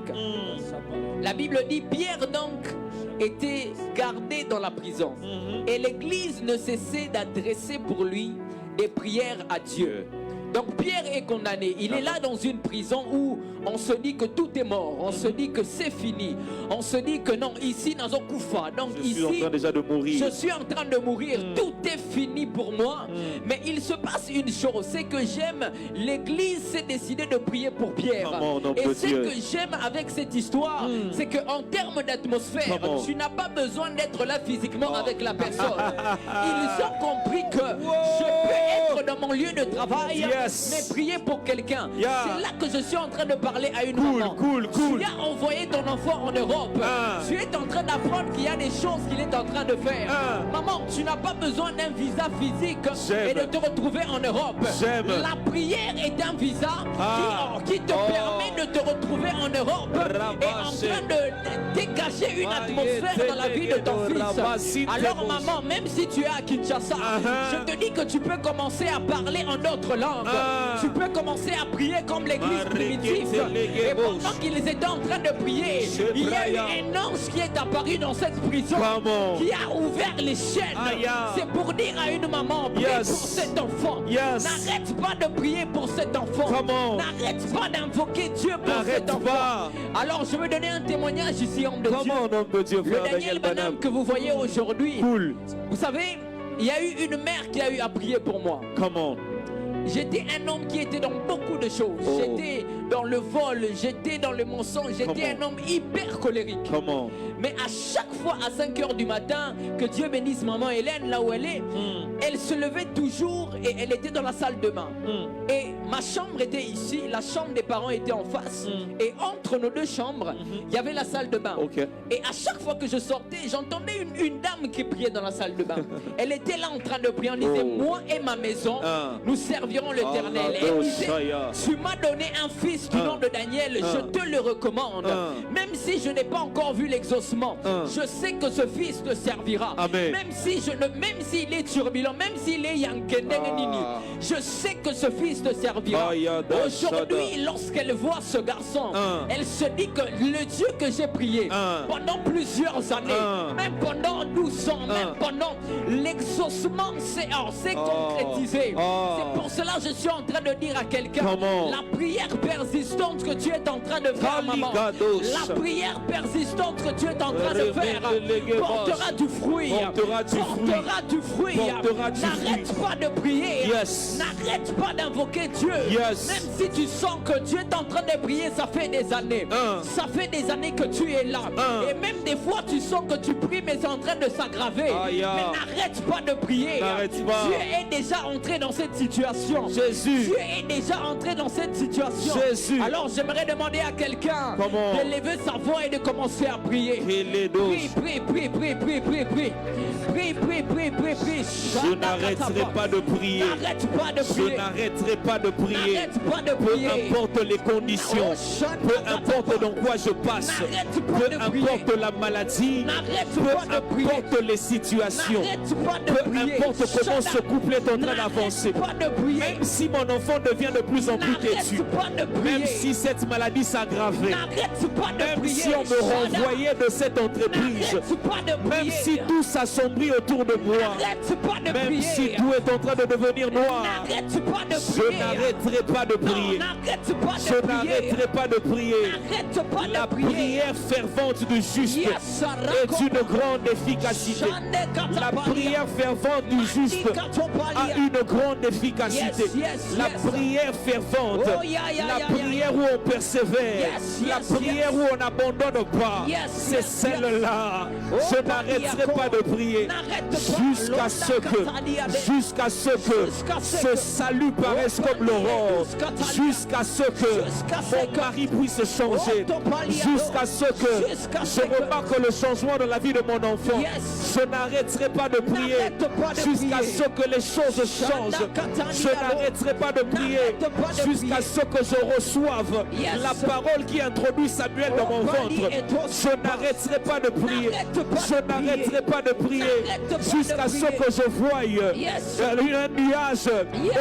La Bible dit, Pierre donc était gardé dans la prison. Et l'église ne cessait d'adresser pour lui des prières à Dieu. Donc Pierre est condamné. Il est là dans une prison où on se dit que tout est mort. On se dit que c'est fini. On se dit que non, ici, dans un koufa. Donc je suis en train déjà de mourir. Je suis en train de mourir. Tout est fini pour moi. Mais il se passe une chose, c'est que j'aime, l'église s'est décidée de prier pour Pierre. Et ce que j'aime avec cette histoire, c'est qu'en termes d'atmosphère, tu n'as pas besoin d'être là physiquement avec la personne. Ils ont compris que je peux être dans mon lieu de travail, mais prier pour quelqu'un. C'est là que je suis en train de parler à une maman. Tu as envoyé ton enfant en Europe. Tu es en train d'apprendre qu'il y a des choses qu'il est en train de faire. Maman, tu n'as pas besoin d'un visa physique et de te retrouver en Europe. La prière est un visa qui te permet de te retrouver en Europe et en train de dégager une atmosphère dans la vie de ton fils. Alors maman, même si tu es à Kinshasa, je te dis que tu peux commencer à parler en d'autres langues. Tu peux commencer à prier comme l'église primitive. Et pendant qu'ils étaient en train de prier, il y a eu un ange qui est apparu dans cette prison, qui a ouvert les chaînes. C'est pour dire à une maman, prie pour cet enfant. N'arrête pas de prier pour cet enfant. N'arrête pas d'invoquer Dieu pour cet enfant. Alors je veux donner un témoignage ici, homme de Dieu. Le Daniel Banham que vous voyez aujourd'hui, vous savez, il y a eu une mère qui a eu à prier pour moi. J'étais un homme qui était dans beaucoup de choses. J'étais dans le vol, j'étais dans le mensonge, j'étais un homme hyper colérique. Mais à chaque fois à 5 h du matin, que Dieu bénisse maman Hélène là où elle est, elle se levait toujours et elle était dans la salle de bain. Et ma chambre était ici, la chambre des parents était en face. Et entre nos deux chambres, il y avait la salle de bain. Et à chaque fois que je sortais, j'entendais une dame qui priait dans la salle de bain. Elle était là en train de prier. On disait, moi et ma maison, nous servirons l'Éternel. Et elle disait, tu m'as donné un fils du nom de Daniel, je te le recommande. Même si je n'ai pas encore vu l'exaucement, je sais que ce fils te servira. Même s'il est turbulent, même s'il est Yankendengenini, je sais que ce fils te servira. Aujourd'hui, lorsqu'elle voit ce garçon, elle se dit que le Dieu que j'ai prié pendant plusieurs années, même pendant 12 ans, même pendant l'exaucement, c'est concrétisé. C'est pour cela que je suis en train de dire à quelqu'un, la prière persistante que tu es en train de faire, maman, la prière persistante que tu es en train de faire portera du fruit. Portera du fruit. N'arrête pas de prier. N'arrête pas d'invoquer Dieu. Même si tu sens que Dieu est en train de prier, ça fait des années. Ça fait des années que tu es là. Et même des fois, tu sens que tu pries, mais c'est en train de s'aggraver. Mais n'arrête pas de prier. Dieu est déjà entré dans cette situation. Dieu est déjà entré dans cette situation. Alors j'aimerais demander à quelqu'un de lever sa voix et de commencer à prier. Prie. Je n'arrêterai pas de prier. Je n'arrêterai pas de prier. Peu importe les conditions, peu importe dans quoi je passe, peu importe la maladie, peu importe les situations, peu importe comment ce couple est en train d'avancer, même si mon enfant devient de plus en plus têtu, même si cette maladie s'aggravait, même si on me renvoyait de cette entreprise. N'arrête pas de Même prier. si tout s'assombrit autour de moi. N'arrête pas de Même prier. si tout est en train de devenir noir. N'arrête pas de Je prier. n'arrêterai pas de Non, prier. n'arrête pas de Je prier. n'arrêterai pas de prier. N'arrête pas La de prier. prière fervente du juste Yes, est d'une grande efficacité. La prière fervente du juste a une grande efficacité. La prière fervente, Oh, yeah, yeah, la yeah, prière où on persévère, Yes, la yes, prière yes. où on n'abandonne pas, Yes, c'est yes, celle-là. Oh, Je n'arrêterai pas de prier N'arrête pas. jusqu'à ce que ce salut paraisse comme l'aurore, jusqu'à ce que mon mari puisse changer, jusqu'à ce que je remarque le changement dans la vie de mon enfant. Je n'arrêterai pas de prier jusqu'à ce que les choses changent. Je n'arrêterai pas de prier jusqu'à ce que je reçoive la parole qui introduit Samuel dans mon ventre. Je n'arrêterai pas de prier. Je n'arrêterai pas de prier jusqu'à ce que je voie un nuage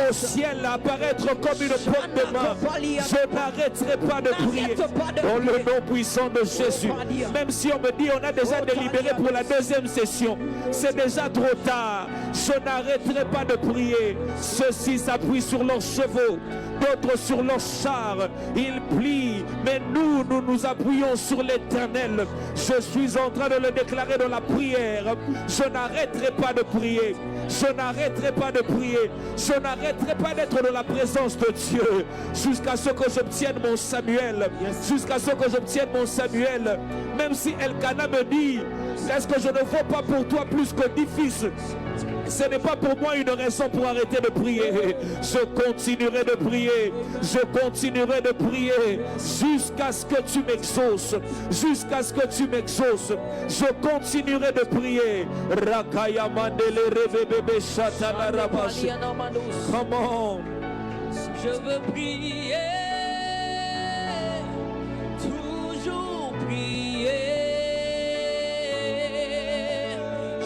au ciel apparaître comme une pomme de main. Je n'arrêterai pas de prier dans le nom puissant de Jésus. Même si on me dit on a déjà délibéré pour la deuxième session, c'est déjà trop tard. Je n'arrêterai pas de prier. Ceux-ci s'appuient sur leurs chevaux, d'autres sur leurs chars. Ils plient, mais nous nous appuyons sur l'Éternel. Je suis en train de le déclarer dans la prière. Je n'arrêterai pas de prier. Je n'arrêterai pas de prier. Je n'arrêterai pas d'être dans la présence de Dieu jusqu'à ce que j'obtienne mon Samuel. Jusqu'à ce que j'obtienne mon Samuel. Même si Elkana me dit, est-ce que je ne vaux pas pour toi plus que 10 fils? Ce n'est pas pour moi une raison pour arrêter de prier. Je continuerai de prier. Je continuerai de prier jusqu'à ce que tu m'exauces. Jusqu'à ce que tu m'exauces. Je continuerai de prier. Come on. Je veux prier, toujours prier.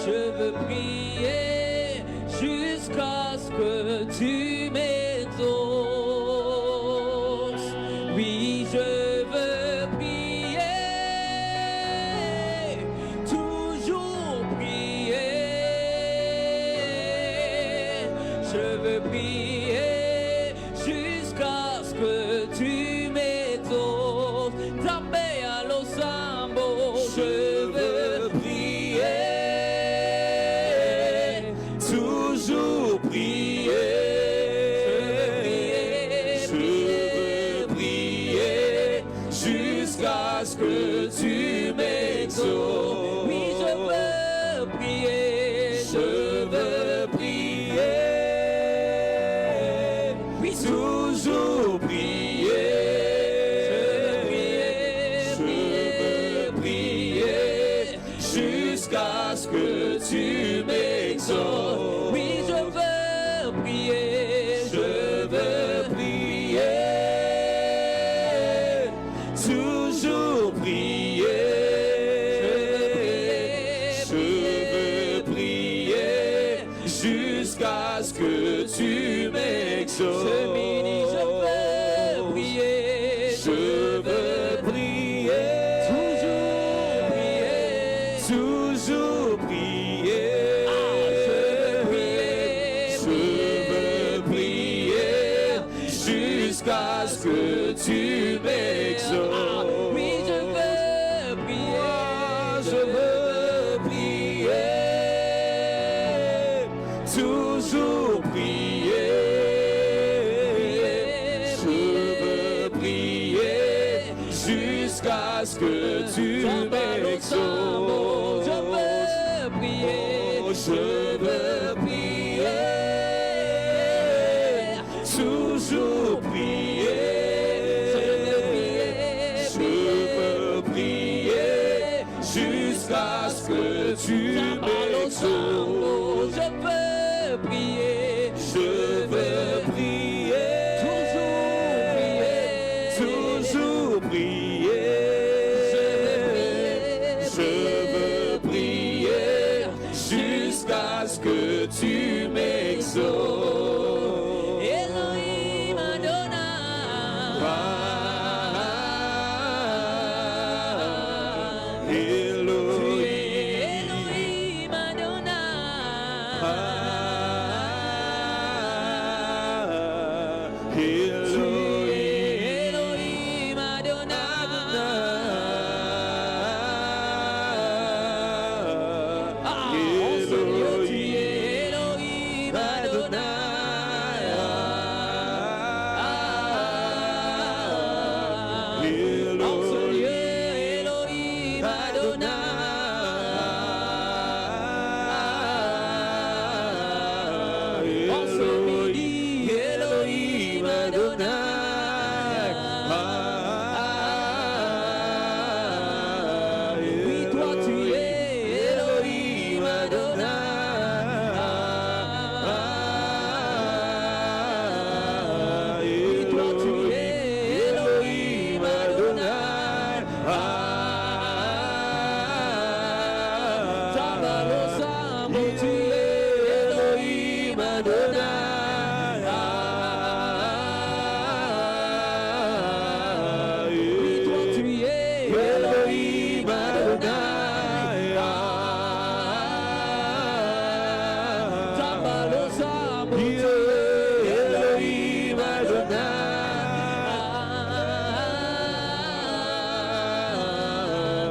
Je veux prier jusqu'à ce que tu m'exauces. Oui, je veux prier, toujours prier. Je veux prier jusqu'à ce que tu m'exauces. També à l'osambo, je veux prier, Toujours prier. Je veux prier jusqu'à ce que tu m'exauces. oui, je veux prier, Je veux prier. oui, Toujours prier. Je veux prier jusqu'à ce que tu m'exauces. oui, je veux prier, Je veux prier. Toujours prier. Je veux prier jusqu'à ce que tu m'exauces. ce midi, je veux prier, Je veux prier. toujours prier. Toujours prier. Je veux prier, jusqu'à ce que tu m'exauces. oui, je veux prier, Je veux prier, toujours prier. Je veux prier jusqu'à ce que tu m'exauces. je veux prier, Je veux prier, toujours prier. Je veux prier jusqu'à ce que tu m'exauces. je veux prier, Je veux prier, toujours prier. Je veux prier jusqu'à ce que tu m'exauces. Elohim Adonai, Oui, toi tu es Elohim Adonai. Tabalosa, tu es Elohim Adonai. Oui, toi tu es Elohim Adonai. Tabalosa, tu es Elohim Adonai.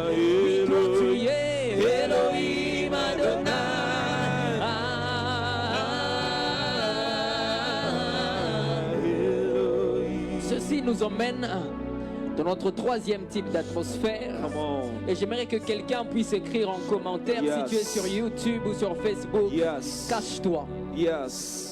Oui, toi tu es Elohim Adonai. Ceci nous emmène dans notre troisième type d'atmosphère. Come on. Et j'aimerais que quelqu'un puisse écrire en commentaire Yes. si tu es sur YouTube ou sur Facebook. Yes. Cache-toi. Yes.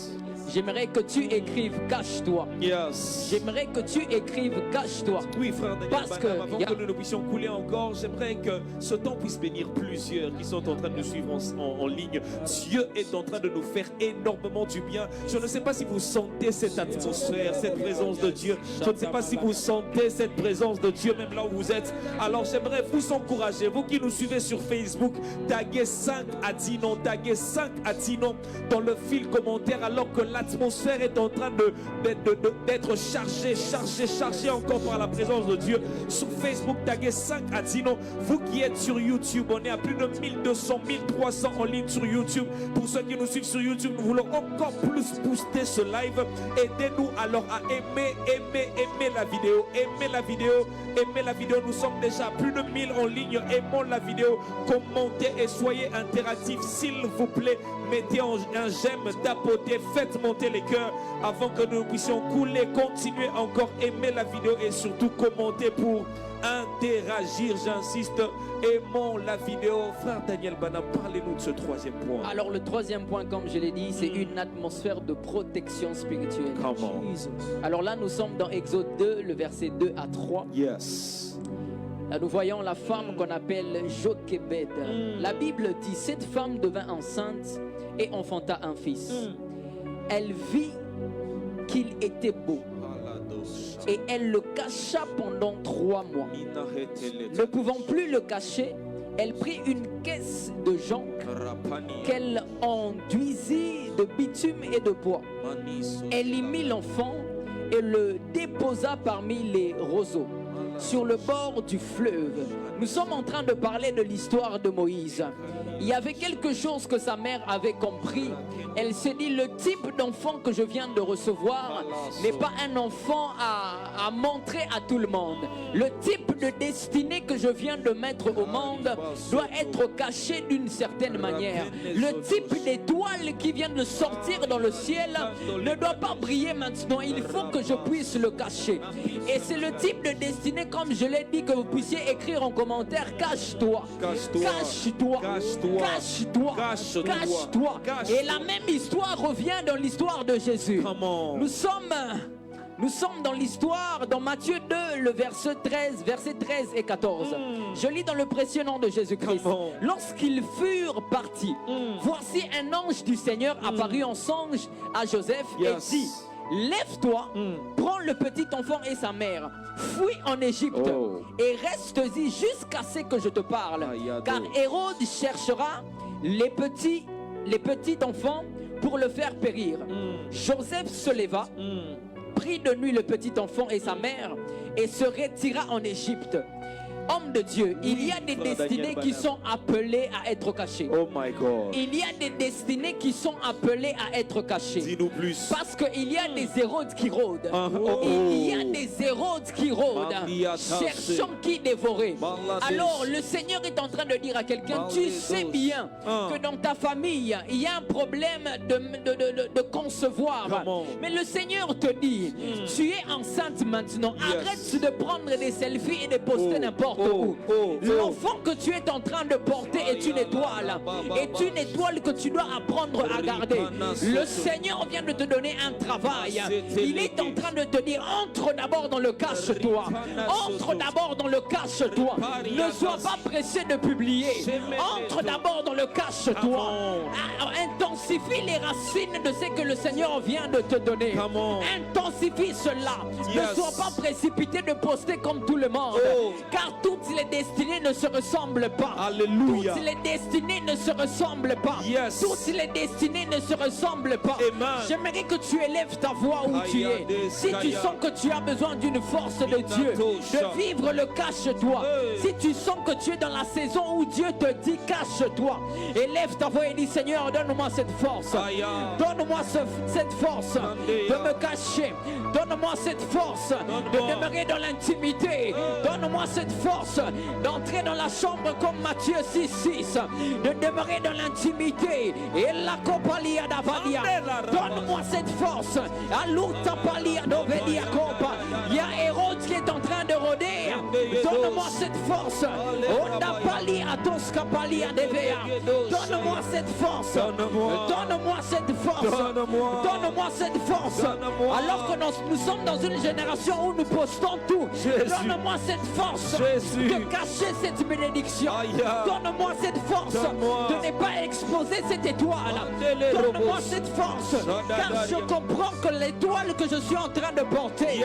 J'aimerais que tu écrives cache-toi. Yes. J'aimerais que tu écrives cache-toi. Oui, frère Daniel Parce Banham, que avant y a- que nous ne puissions couler encore, j'aimerais que ce temps puisse bénir plusieurs qui sont en train de nous suivre en ligne. Dieu est en train de nous faire énormément du bien. Je ne sais pas si vous sentez cette atmosphère, cette présence de Dieu. Je ne sais pas si vous sentez cette présence de Dieu même là où vous êtes. Alors j'aimerais vous encourager, vous qui nous suivez sur Facebook, taguez 5 à 10 noms, taguez 5 à 10 noms dans le fil commentaire alors que l'atmosphère est en train d'être chargée encore par la présence de Dieu. Sur Facebook, taguez 5 à 10 noms. Vous qui êtes sur YouTube, on est à plus de 1200, 1300 en ligne sur YouTube. Pour ceux qui nous suivent sur YouTube, nous voulons encore plus booster ce live. Aidez-nous alors à aimer la vidéo. Aimez la vidéo. Nous sommes déjà à plus de 1000 en ligne. Aimons la vidéo. Commentez et soyez interactifs, s'il vous plaît. Mettez un j'aime, tapotez, faites monter les cœurs avant que nous puissions couler. Continuez encore, aimer la vidéo et surtout commenter pour interagir. J'insiste, aimons la vidéo. Frère Daniel Banham, parlez-nous de ce troisième point. Alors le troisième point, comme je l'ai dit, c'est une atmosphère de protection spirituelle. Come on. Alors là, nous sommes dans Exode 2, le verset 2 à 3. Yes. Là, nous voyons la femme qu'on appelle Jochebed. La Bible dit, cette femme devint enceinte et enfanta un fils. Elle vit qu'il était beau et elle le cacha pendant 3 mois. Ne pouvant plus le cacher, elle prit une caisse de jonc qu'elle enduisit de bitume et de bois. Elle y mit l'enfant et le déposa parmi les roseaux, sur le bord du fleuve. Nous sommes en train de parler de l'histoire de Moïse. Il y avait quelque chose que sa mère avait compris. Elle s'est dit, le type d'enfant que je viens de recevoir n'est pas un enfant à montrer à tout le monde. Le type de destinée que je viens de mettre au monde doit être caché d'une certaine manière. Le type d'étoile qui vient de sortir dans le ciel ne doit pas briller maintenant. Il faut que je puisse le cacher. Et c'est le type de destinée, comme je l'ai dit, que vous puissiez écrire en commentaire, cache-toi. Cache-toi. Cache-toi. Cache-toi. Et la même histoire revient dans l'histoire de Jésus. Nous sommes dans l'histoire, dans Matthieu 2, le verset 13 et 14. Je lis dans le précieux nom de Jésus-Christ. Lorsqu'ils furent partis, voici un ange du Seigneur apparut en songe à Joseph et dit, lève-toi, prends le petit enfant et sa mère, fuis en Égypte et reste-y jusqu'à ce que je te parle. Car Hérode cherchera les petits enfants pour le faire périr. Joseph se leva, prit de nuit le petit enfant et sa mère et se retira en Égypte. Homme de Dieu, il y a des destinées qui sont appelées à être cachées. Oh my God. Il y a des destinées qui sont appelées à être cachées. Dis-nous plus. Parce qu'il y a des Hérodes qui rôdent. Il y a des Hérodes qui rôdent, cherchant qui dévorer. Alors le Seigneur est en train de dire à quelqu'un, tu sais bien que dans ta famille, il y a un problème de concevoir. Mais le Seigneur te dit, tu es enceinte maintenant. Arrête de prendre des selfies et de poster n'importe n'importe où. L'enfant que tu es en train de porter est une étoile. Est une étoile que tu dois apprendre à garder. Le Seigneur vient de te donner un travail. Il est en train de te dire, entre d'abord dans le cache-toi. Entre d'abord dans le cache-toi. Ne sois pas pressé de publier. Entre d'abord dans le cache-toi. Intensifie les racines de ce que le Seigneur vient de te donner. Intensifie cela. Ne sois pas précipité de poster comme tout le monde. Car toutes les destinées ne se ressemblent pas. Alléluia. Toutes les destinées ne se ressemblent pas. Toutes les destinées ne se ressemblent pas. J'aimerais que tu élèves ta voix où tu es. Si tu sens que tu as besoin d'une force de Dieu, de vivre le cache-toi. Si tu sens que tu es dans la saison où Dieu te dit cache-toi, élève ta voix et dis, Seigneur, donne-moi cette force. Donne-moi cette force de me cacher. Donne-moi cette force de demeurer dans l'intimité. Donne-moi cette force d'entrer dans la chambre comme Matthieu 6:6, de demeurer dans l'intimité. Et la copalia d'Avadia. Donne-moi cette force. Aluta palia d'Ovedia copa. Il y a Hérode qui est en train de rôder. Donne-moi cette force. Onda palia tosca palia devea. Donne-moi cette force. Donne-moi cette force. Donne-moi cette force. Alors que nous sommes dans une génération où nous postons tout. Donne-moi cette force de cacher cette bénédiction. Donne-moi cette force de ne pas exposer cette étoile. Donne-moi cette force, car je comprends que l'étoile que je suis en train de porter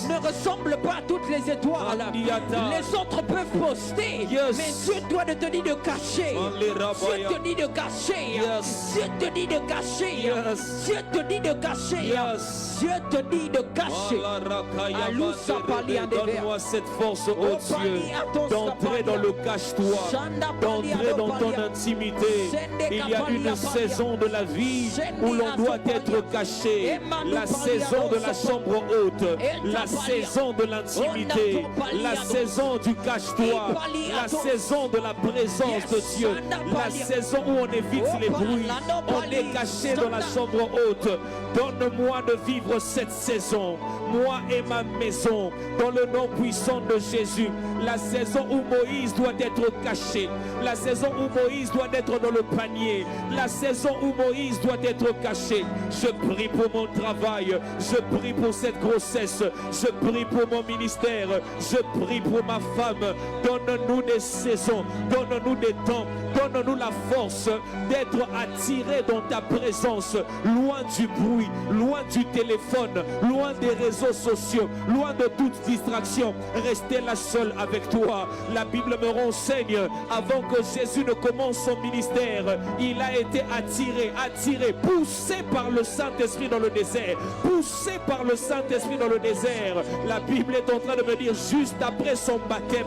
ne ressemble pas à toutes les étoiles. Les autres peuvent poster, mais Dieu doit te dire de cacher. Dieu te dit de cacher. Dieu te dit de cacher. Dieu te dit de cacher. Dieu te dit de cacher. Donne-moi cette force, oh Dieu, d'entrer dans le cache-toi, d'entrer dans ton intimité. Il y a une saison de la vie où l'on doit être caché. La saison de la chambre haute, la saison de l'intimité, la saison du cache-toi, la saison de la présence de Dieu, la saison où on évite les bruits, on est caché dans la chambre haute. Donne-moi de vivre cette saison, moi et ma maison, dans le nom puissant de Jésus. La saison où Moïse doit être caché, la saison où Moïse doit être dans le panier, la saison où Moïse doit être caché. Je prie pour mon travail, je prie pour cette grossesse, je prie pour mon ministère, je prie pour ma femme. Donne-nous des saisons, donne-nous des temps, donne-nous la force d'être attirés dans ta présence, loin du bruit, loin du téléphone, loin des réseaux sociaux, loin de toute distraction. Restez là seul avec toi. La Bible me renseigne, avant que Jésus ne commence son ministère, il a été attiré, poussé par le Saint-Esprit dans le désert, poussé par le Saint-Esprit dans le désert. La Bible est en train de me dire, juste après son baptême,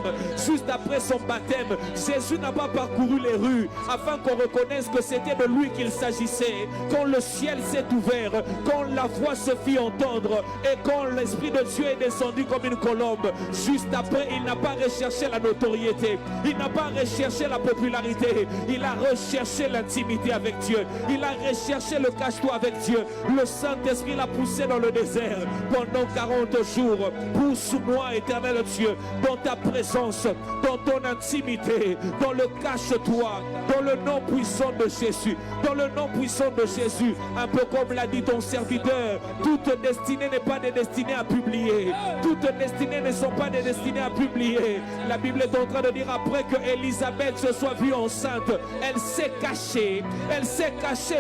Jésus n'a pas parcouru les rues afin qu'on reconnaisse que c'était de lui qu'il s'agissait. Quand le ciel s'est ouvert, quand la voix se fit entendre et quand l'Esprit de Dieu est descendu comme une colombe, juste après, il n'a pas recherché la notoriété, il n'a pas recherché la popularité, il a recherché l'intimité avec Dieu, il a recherché le cache-toi avec Dieu. Le Saint-Esprit l'a poussé dans le désert pendant 40 jours. Pousse-moi, éternel Dieu, dans ta présence, dans ton intimité, dans le cache-toi, dans le nom puissant de Jésus, dans le nom puissant de Jésus. Un peu comme l'a dit ton serviteur, toute destinée n'est pas des destinées à publier, toutes destinées ne sont pas des destinées à publier. La Bible est en train de dire, après que Élisabeth se soit vue enceinte, elle s'est cachée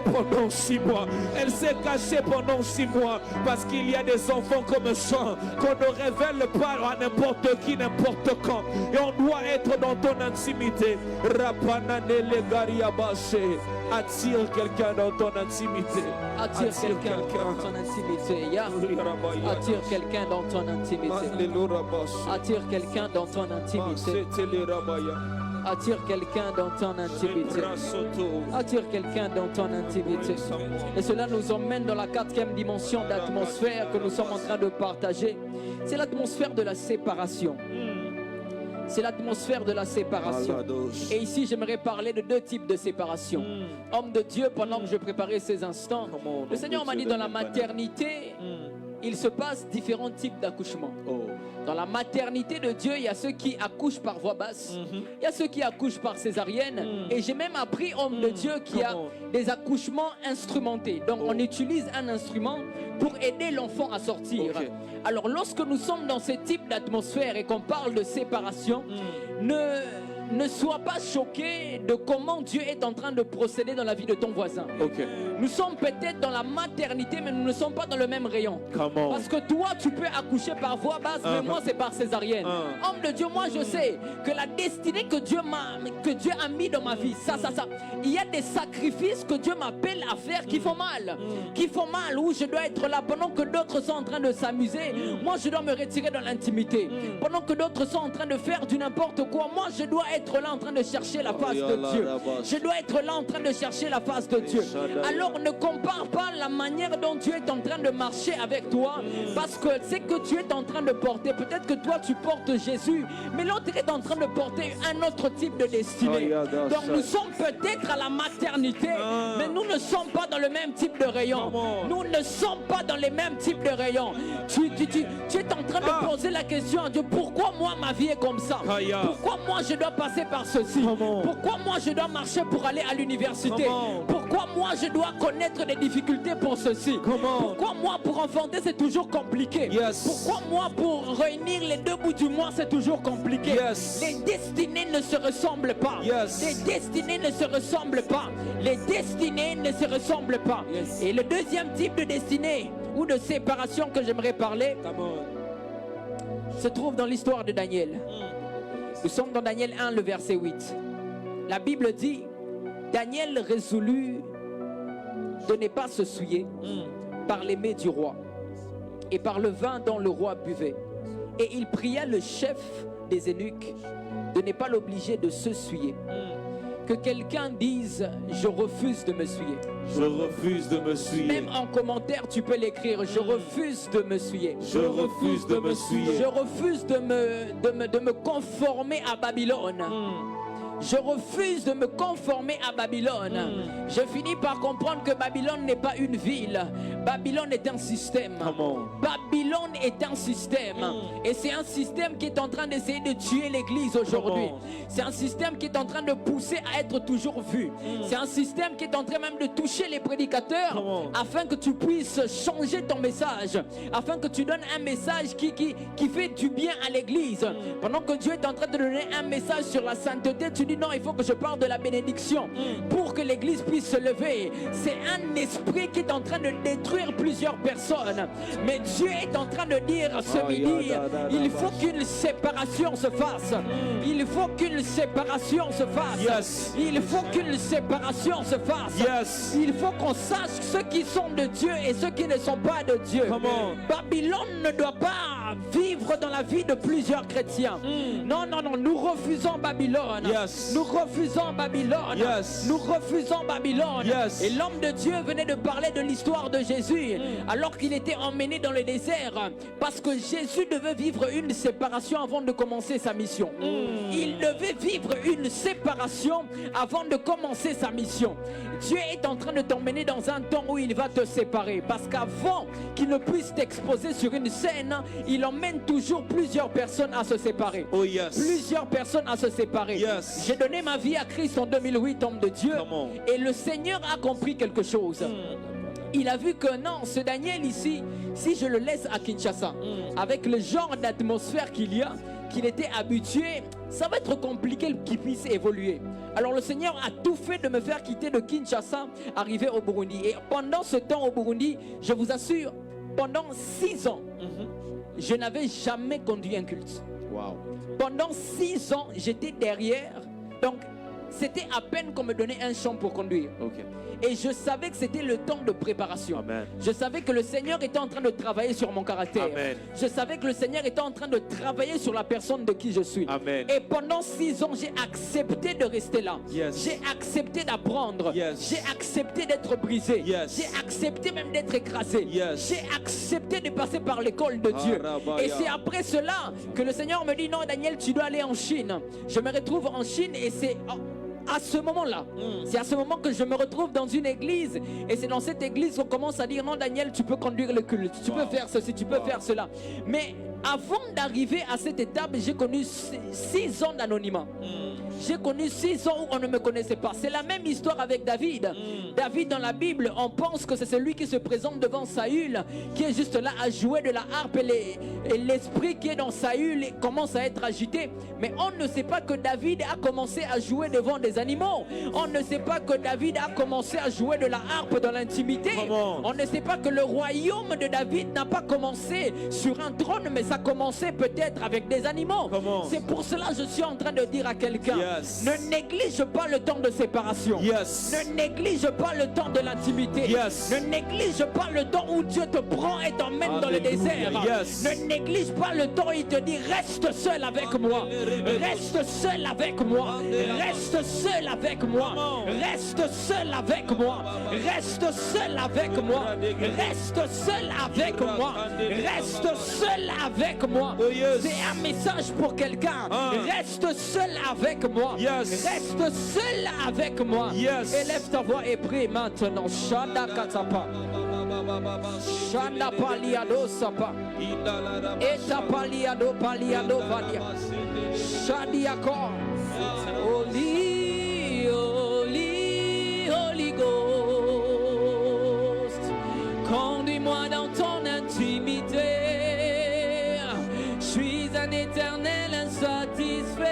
pendant 6 mois, elle s'est cachée pendant 6 mois, parce qu'il y a des enfants comme ça qu'on ne révèle pas à n'importe qui, n'importe quand, et on doit être dans ton intimité. Attire quelqu'un dans ton intimité. Attire quelqu'un dans ton intimité. Attire quelqu'un dans ton intimité. Attire quelqu'un dans ton intimité. Attire quelqu'un dans ton intimité. Attire quelqu'un dans ton intimité. Et cela nous emmène dans la 4e dimension d'atmosphère que nous sommes en train de partager. C'est l'atmosphère de la séparation. C'est l'atmosphère de la séparation. Et ici, j'aimerais parler de 2 types de séparation. Homme de Dieu, pendant que je préparais ces instants, le Seigneur m'a dit, dans la maternité, il se passe différents types d'accouchements. Oh. Dans la maternité de Dieu, il y a ceux qui accouchent par voie basse, il y a ceux qui accouchent par césarienne, et j'ai même appris, homme de Dieu, qu'il y a des accouchements instrumentés. Donc on utilise un instrument pour aider l'enfant à sortir. Ok. Alors lorsque nous sommes dans ce type d'atmosphère et qu'on parle de séparation, ne sois pas choqué de comment Dieu est en train de procéder dans la vie de ton voisin. Ok. Nous sommes peut-être dans la maternité, mais nous ne sommes pas dans le même rayon. Come on. Parce que toi, tu peux accoucher par voie basse, mais moi, c'est par césarienne. Homme de Dieu, moi, je sais que la destinée que Dieu a mis dans ma vie, ça. Il y a des sacrifices que Dieu m'appelle à faire qui font mal. Qui font mal, où je dois être là pendant que d'autres sont en train de s'amuser. Moi, je dois me retirer dans l'intimité. Pendant que d'autres sont en train de faire du n'importe quoi, moi, je dois être là en train de chercher la face de Dieu. Je dois être là en train de chercher la face de Dieu. Alors ne compare pas la manière dont Dieu est en train de marcher avec toi, parce que c'est que tu es en train de porter. Peut-être que toi tu portes Jésus, mais l'autre est en train de porter un autre type de destinée. Donc nous sommes peut-être à la maternité, mais nous ne sommes pas dans le même type de rayon. Nous ne sommes pas dans les mêmes types de rayons. Tu es en train de poser la question à Dieu, pourquoi moi ma vie est comme ça? Pourquoi moi je dois passer par ceci? Pourquoi moi je dois marcher pour aller à l'université? Pourquoi moi je dois connaître des difficultés pour ceci? Pourquoi moi pour enfanter c'est toujours compliqué? Pourquoi moi pour réunir les deux bouts du mois c'est toujours compliqué? Les destinées ne se ressemblent pas. Les destinées ne se ressemblent pas. Les destinées ne se ressemblent pas. Et le deuxième type de destinée ou de séparation que j'aimerais parler se trouve dans l'histoire de Daniel. Nous sommes dans Daniel 1, le verset 8. La Bible dit, Daniel résolut de ne pas se souiller par les mets du roi et par le vin dont le roi buvait. Et il pria le chef des eunuques de ne pas l'obliger de se souiller. Que quelqu'un dise, je refuse de me souiller. Je refuse de me souiller. Même en commentaire, tu peux l'écrire, je refuse de me souiller. Je refuse de me souiller. Je refuse de me conformer à Babylone. Je refuse de me conformer à Babylone. Je finis par comprendre que Babylone n'est pas une ville. Babylone est un système. Babylone est un système. Et c'est un système qui est en train d'essayer de tuer l'église aujourd'hui. C'est un système qui est en train de pousser à être toujours vu. C'est un système qui est en train même de toucher les prédicateurs afin que tu puisses changer ton message. Afin que tu donnes un message qui fait du bien à l'église. Pendant que Dieu est en train de donner un message sur la sainteté, tu dis non, il faut que je parle de la bénédiction pour que l'église puisse se lever. C'est un esprit qui est en train de détruire plusieurs personnes. Mais Dieu est en train de dire ce midi, il faut qu'une séparation se fasse. Il faut qu'une séparation se fasse. Il faut qu'une séparation se fasse. Il faut qu'on sache ceux qui sont de Dieu et ceux qui ne sont pas de Dieu. Babylone ne doit pas vivre dans la vie de plusieurs chrétiens. Non, non, non, nous refusons Babylone. Nous refusons Babylone. Nous refusons Babylone. Et l'homme de Dieu venait de parler de l'histoire de Jésus alors qu'il était emmené dans le désert parce que Jésus devait vivre une séparation avant de commencer sa mission. Il devait vivre une séparation avant de commencer sa mission. Dieu est en train de t'emmener dans un temps où il va te séparer parce qu'avant qu'il ne puisse t'exposer sur une scène, il emmène toujours plusieurs personnes à se séparer. Plusieurs personnes à se séparer. J'ai donné ma vie à Christ en 2008, homme de Dieu, et le Seigneur a compris quelque chose. Il a vu que non, ce Daniel ici, si je le laisse à Kinshasa, avec le genre d'atmosphère qu'il y a, qu'il était habitué, ça va être compliqué qu'il puisse évoluer. Alors le Seigneur a tout fait de me faire quitter de Kinshasa, arriver au Burundi. Et pendant ce temps au Burundi, je vous assure, pendant 6 ans, je n'avais jamais conduit un culte. Pendant 6 ans, j'étais derrière. Donc, c'était à peine qu'on me donnait un chant pour conduire. Et je savais que c'était le temps de préparation. Je savais que le Seigneur était en train de travailler sur mon caractère. Je savais que le Seigneur était en train de travailler sur la personne de qui je suis. Et pendant 6 ans, j'ai accepté de rester là. J'ai accepté d'apprendre. J'ai accepté d'être brisé. J'ai accepté même d'être écrasé. J'ai accepté de passer par l'école de Dieu. Et c'est après cela que le Seigneur me dit non, Daniel, tu dois aller en Chine. Je me retrouve en Chine et c'est à ce moment-là, c'est à ce moment que je me retrouve dans une église. Et c'est dans cette église qu'on commence à dire, non Daniel, tu peux conduire le culte, tu peux faire ceci, tu peux faire cela. Mais avant d'arriver à cette étape, j'ai connu 6 ans d'anonymat. J'ai connu 6 ans où on ne me connaissait pas. C'est la même histoire avec David. David dans la Bible, on pense que c'est celui qui se présente devant Saül, qui est juste là à jouer de la harpe, et l'esprit qui est dans Saül commence à être agité. Mais on ne sait pas que David a commencé à jouer devant des animaux. On ne sait pas que David a commencé à jouer de la harpe dans l'intimité. On ne sait pas que le royaume de David n'a pas commencé sur un trône, mais ça a commencé peut-être avec des animaux. C'est pour cela que je suis en train de dire à quelqu'un, ne néglige pas le temps de séparation. Ne néglige pas le temps de l'intimité. Ne néglige pas le temps où Dieu te prend et t'emmène dans le désert. Ne néglige pas le temps où il te dit reste seul avec moi. Reste seul avec moi. Reste seul avec moi. Reste seul avec moi. Reste seul avec moi. Reste seul avec moi. Reste seul avec moi. C'est un message pour quelqu'un. Reste seul avec moi. Reste seul avec moi. Élève ta voix et prie maintenant. Shanda katapa. Shanda paliado sapa. Eta paliado paliado valia. Shadiakor. Holy, holy, Holy Ghost. Conduis-moi dans ton intimité. Je suis un éternel insatisfait.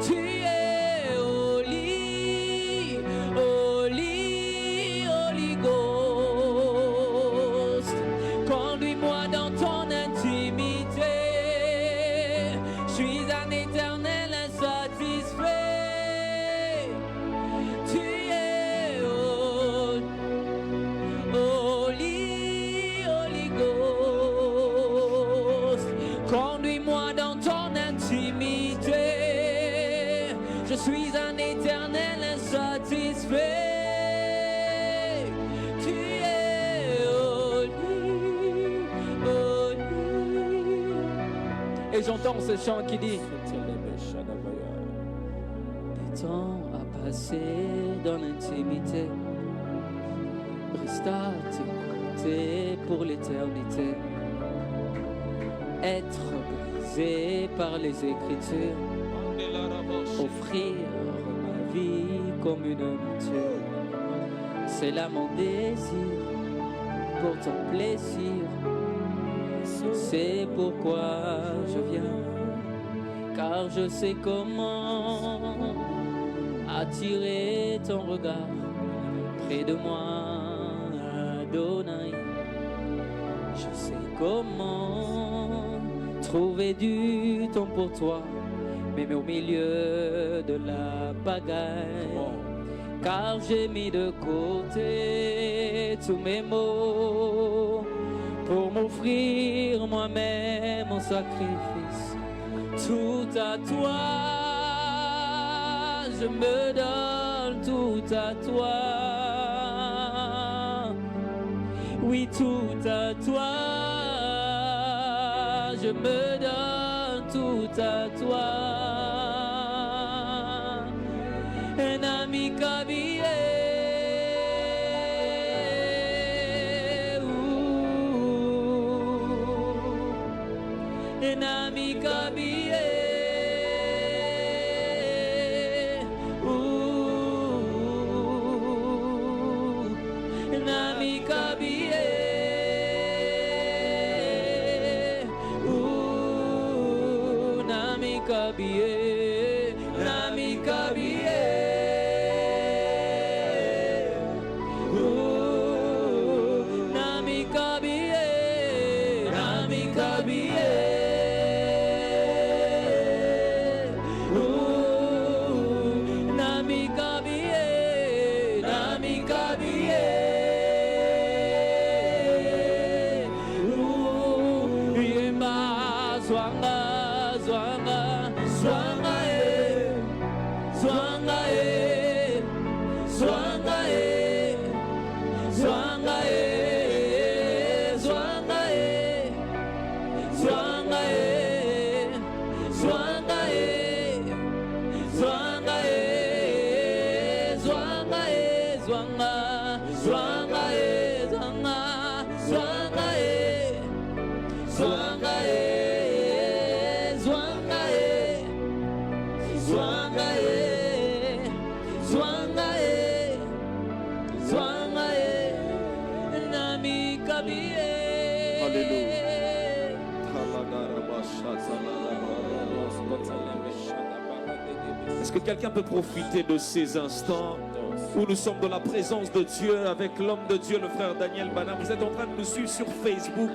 Tu es holy, holy, Holy Ghost. Conduis-moi dans ton intimité. Je suis un éternel insatisfait. Tu es holy, Holy Ghost. Conduis-moi dans ton intimité. Je suis un éternel insatisfait. Tu es holy, holy. Et j'entends ce chant qui dit des temps à passer dans l'intimité. Reste à t'écouter pour l'éternité. Être brisé par les Écritures. Offrir ma vie comme une nature. C'est là mon désir pour ton plaisir. C'est pourquoi je viens, car je sais comment attirer ton regard près de moi, Adonai. Je sais comment trouver du temps pour toi, même au milieu de la pagaille. Car j'ai mis de côté tous mes maux pour m'offrir moi-même en sacrifice. Tout à toi, je me donne tout à toi. Oui, tout à toi, je me donne tout à toi. Un ami kabie, un ami kabie, un ami kabie, nami kabie, nami kabie. Zwanga, Zwanga, Zwanga, Zwanga, Zwanga, Zwanga, Zwanga, Zwanga, Zwanga, Nami Kabie. Est-ce que quelqu'un peut profiter de ces instants où nous sommes dans la présence de Dieu avec l'homme de Dieu, le frère Daniel Bana? Vous êtes en train de nous suivre sur Facebook.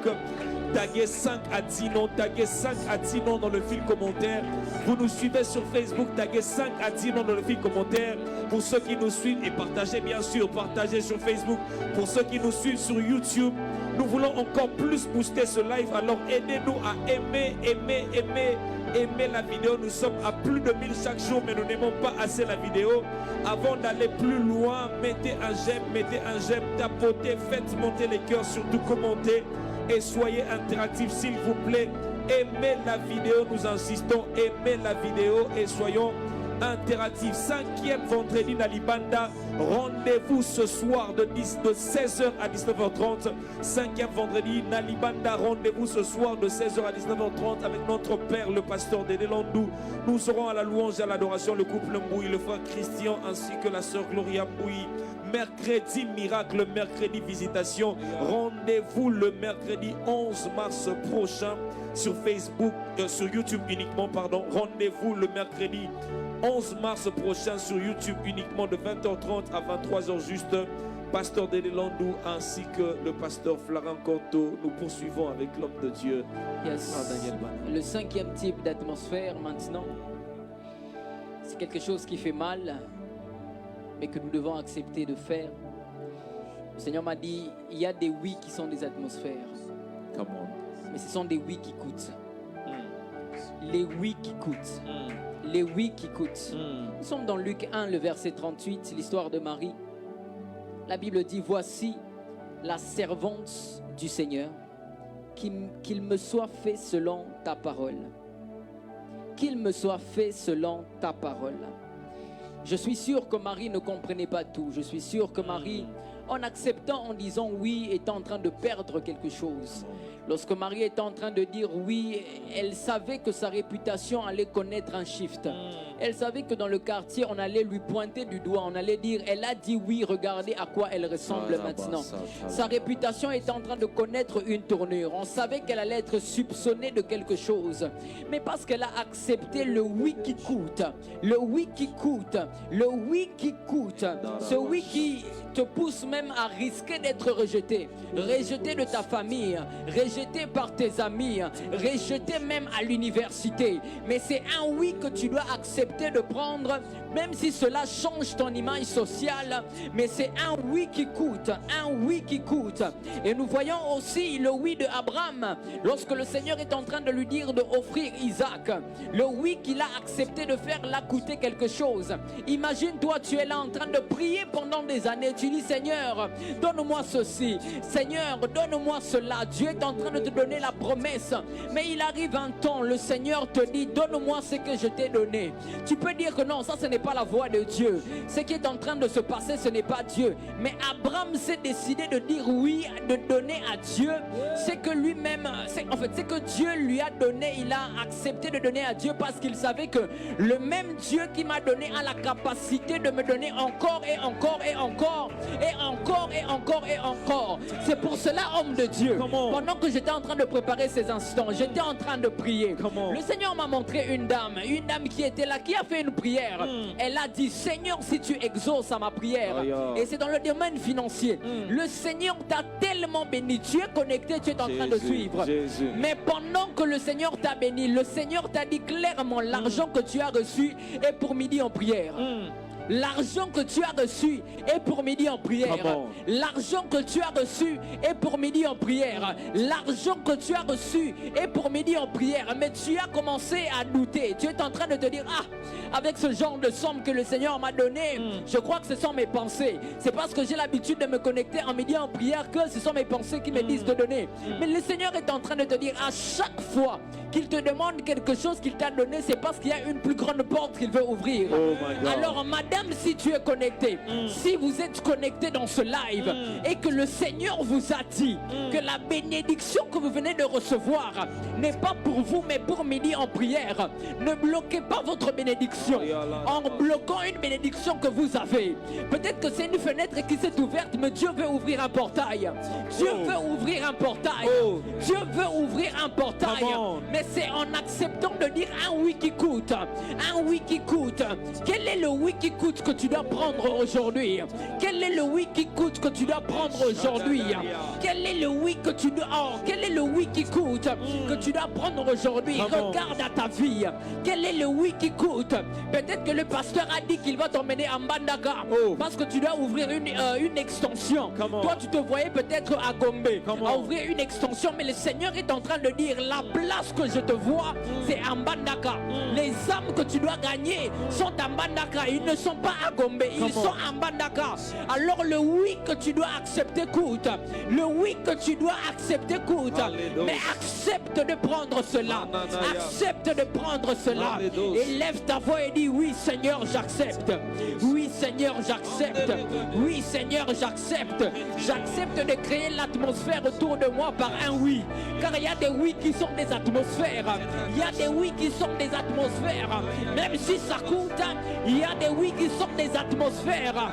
Taguez 5 à 10 noms, taguez 5 à 10 noms dans le fil commentaire. Vous nous suivez sur Facebook, taguez 5 à 10 noms dans le fil commentaire. Pour ceux qui nous suivent, et partagez bien sûr, partagez sur Facebook. Pour ceux qui nous suivent sur YouTube, nous voulons encore plus booster ce live. Alors aidez-nous à aimer la vidéo. Nous sommes à plus de 1000 chaque jour, mais nous n'aimons pas assez la vidéo. Avant d'aller plus loin, mettez un j'aime, tapotez, faites monter les cœurs, surtout commentez et soyez interactifs s'il vous plaît. Aimez la vidéo, nous insistons, aimez la vidéo et soyons interactifs. 5e vendredi Nalibanda, rendez-vous ce soir de 16h à 19h30. 5e vendredi Nalibanda, rendez-vous ce soir de 16h à 19h30 avec notre père, le pasteur Dédé Landou. Nous serons à la louange et à l'adoration, le couple Mbouy, le frère Christian ainsi que la sœur Gloria Mbouy. Mercredi miracle, mercredi visitation. Rendez-vous le mercredi 11 mars prochain sur Facebook, sur YouTube uniquement, pardon. Rendez-vous le mercredi 11 mars prochain sur YouTube uniquement de 20h30 à 23h juste. Pasteur Dédé Landou ainsi que le pasteur Florent Conto. Nous poursuivons avec l'homme de Dieu. Yes. Le 5e type d'atmosphère maintenant, c'est quelque chose qui fait mal, mais que nous devons accepter de faire. Le Seigneur m'a dit, il y a des oui qui sont des atmosphères. Come on. Mais ce sont des oui qui coûtent. Les oui qui coûtent. Les oui qui coûtent. Nous sommes dans Luc 1, le verset 38, l'histoire de Marie. La Bible dit, voici la servante du Seigneur, qu'il me soit fait selon ta parole. Qu'il me soit fait selon ta parole. Je suis sûr que Marie ne comprenait pas tout. Je suis sûr que Marie, en acceptant, en disant oui, était en train de perdre quelque chose. Lorsque Marie était en train de dire oui, elle savait que sa réputation allait connaître un shift. Elle savait que dans le quartier, on allait lui pointer du doigt. On allait dire, elle a dit oui, regardez à quoi elle ressemble maintenant. Sa réputation était en train de connaître une tournure. On savait qu'elle allait être soupçonnée de quelque chose. Mais parce qu'elle a accepté le oui qui coûte, le oui qui coûte, le oui qui coûte, ce oui qui te pousse même à risquer d'être rejeté. Rejeté de ta famille, rejeté par tes amis, rejeté même à l'université. Mais c'est un oui que tu dois accepter de prendre, même si cela change ton image sociale. Mais c'est un oui qui coûte, un oui qui coûte. Et nous voyons aussi le oui de Abraham, lorsque le Seigneur est en train de lui dire d'offrir Isaac. Le oui qu'il a accepté de faire l'a coûté quelque chose. Imagine-toi, tu es là en train de prier pendant des années. Tu dis, Seigneur, donne-moi ceci. Seigneur, donne-moi cela. Dieu est en train de te donner la promesse. Mais il arrive un temps, le Seigneur te dit, donne-moi ce que je t'ai donné. Tu peux dire que non, ça ce n'est pas la voix de Dieu. Ce qui est en train de se passer, ce n'est pas Dieu. Mais Abraham s'est décidé de dire oui, de donner à Dieu. C'est que lui-même, en fait, c'est que Dieu lui a donné. Il a accepté de donner à Dieu parce qu'il savait que le même Dieu qui m'a donné a la capacité de me donner encore et encore et encore et encore et encore et encore. C'est pour cela, homme de Dieu, pendant que j'étais en train de préparer ces instants, j'étais en train de prier. Le Seigneur m'a montré une dame qui était là, qui a fait une prière. Elle a dit, Seigneur, si tu exauces à ma prière, et c'est dans le domaine financier, le Seigneur t'a tellement béni, tu es connecté, tu es en train de suivre. Mais pendant que le Seigneur t'a béni, le Seigneur t'a dit clairement, l'argent que tu as reçu est pour midi en prière. L'argent que tu as reçu est pour midi en prière. L'argent que tu as reçu est pour midi en prière. L'argent que tu as reçu est pour midi en prière. Mais tu as commencé à douter. Tu es en train de te dire, ah, avec ce genre de somme que le Seigneur m'a donné, je crois que ce sont mes pensées. C'est parce que j'ai l'habitude de me connecter en midi en prière que ce sont mes pensées qui me disent de donner. Mais le Seigneur est en train de te dire, à chaque fois qu'il te demande quelque chose qu'il t'a donné, c'est parce qu'il y a une plus grande porte qu'il veut ouvrir. Alors madame, même si tu es connecté, si vous êtes connecté dans ce live et que le Seigneur vous a dit que la bénédiction que vous venez de recevoir n'est pas pour vous mais pour midi en prière, ne bloquez pas votre bénédiction en bloquant une bénédiction que vous avez. Peut-être que c'est une fenêtre qui s'est ouverte, mais Dieu veut ouvrir un portail. Dieu veut ouvrir un portail. Dieu veut ouvrir un portail. Mais c'est en acceptant de dire un oui qui coûte. Un oui qui coûte. Quel est le oui qui coûte que tu dois prendre aujourd'hui? Quel est le oui qui coûte que tu dois prendre aujourd'hui? Quel est le oui que tu dois... Oh, quel est le oui qui coûte que tu dois prendre aujourd'hui? Regarde à ta vie. Quel est le oui qui coûte? Peut-être que le pasteur a dit qu'il va t'emmener à Mbandaka parce que tu dois ouvrir une extension. Toi, tu te voyais peut-être à Gombe à ouvrir une extension, mais le Seigneur est en train de dire la place que je te vois, c'est à Mbandaka. Les âmes que tu dois gagner sont à Mbandaka. Ils ne sont pas à Gombe, ils sont à Mbandaka. Alors le oui que tu dois accepter coûte. Le oui que tu dois accepter coûte. Mais accepte de prendre cela. Accepte de prendre cela. Et lève ta voix et dis oui Seigneur j'accepte. Oui Seigneur j'accepte. Oui Seigneur j'accepte. J'accepte de créer l'atmosphère autour de moi par un oui. Car il y a des oui qui sont des atmosphères. Il y a des oui qui sont des atmosphères. Même si ça coûte, il y a des oui qui sont des atmosphères.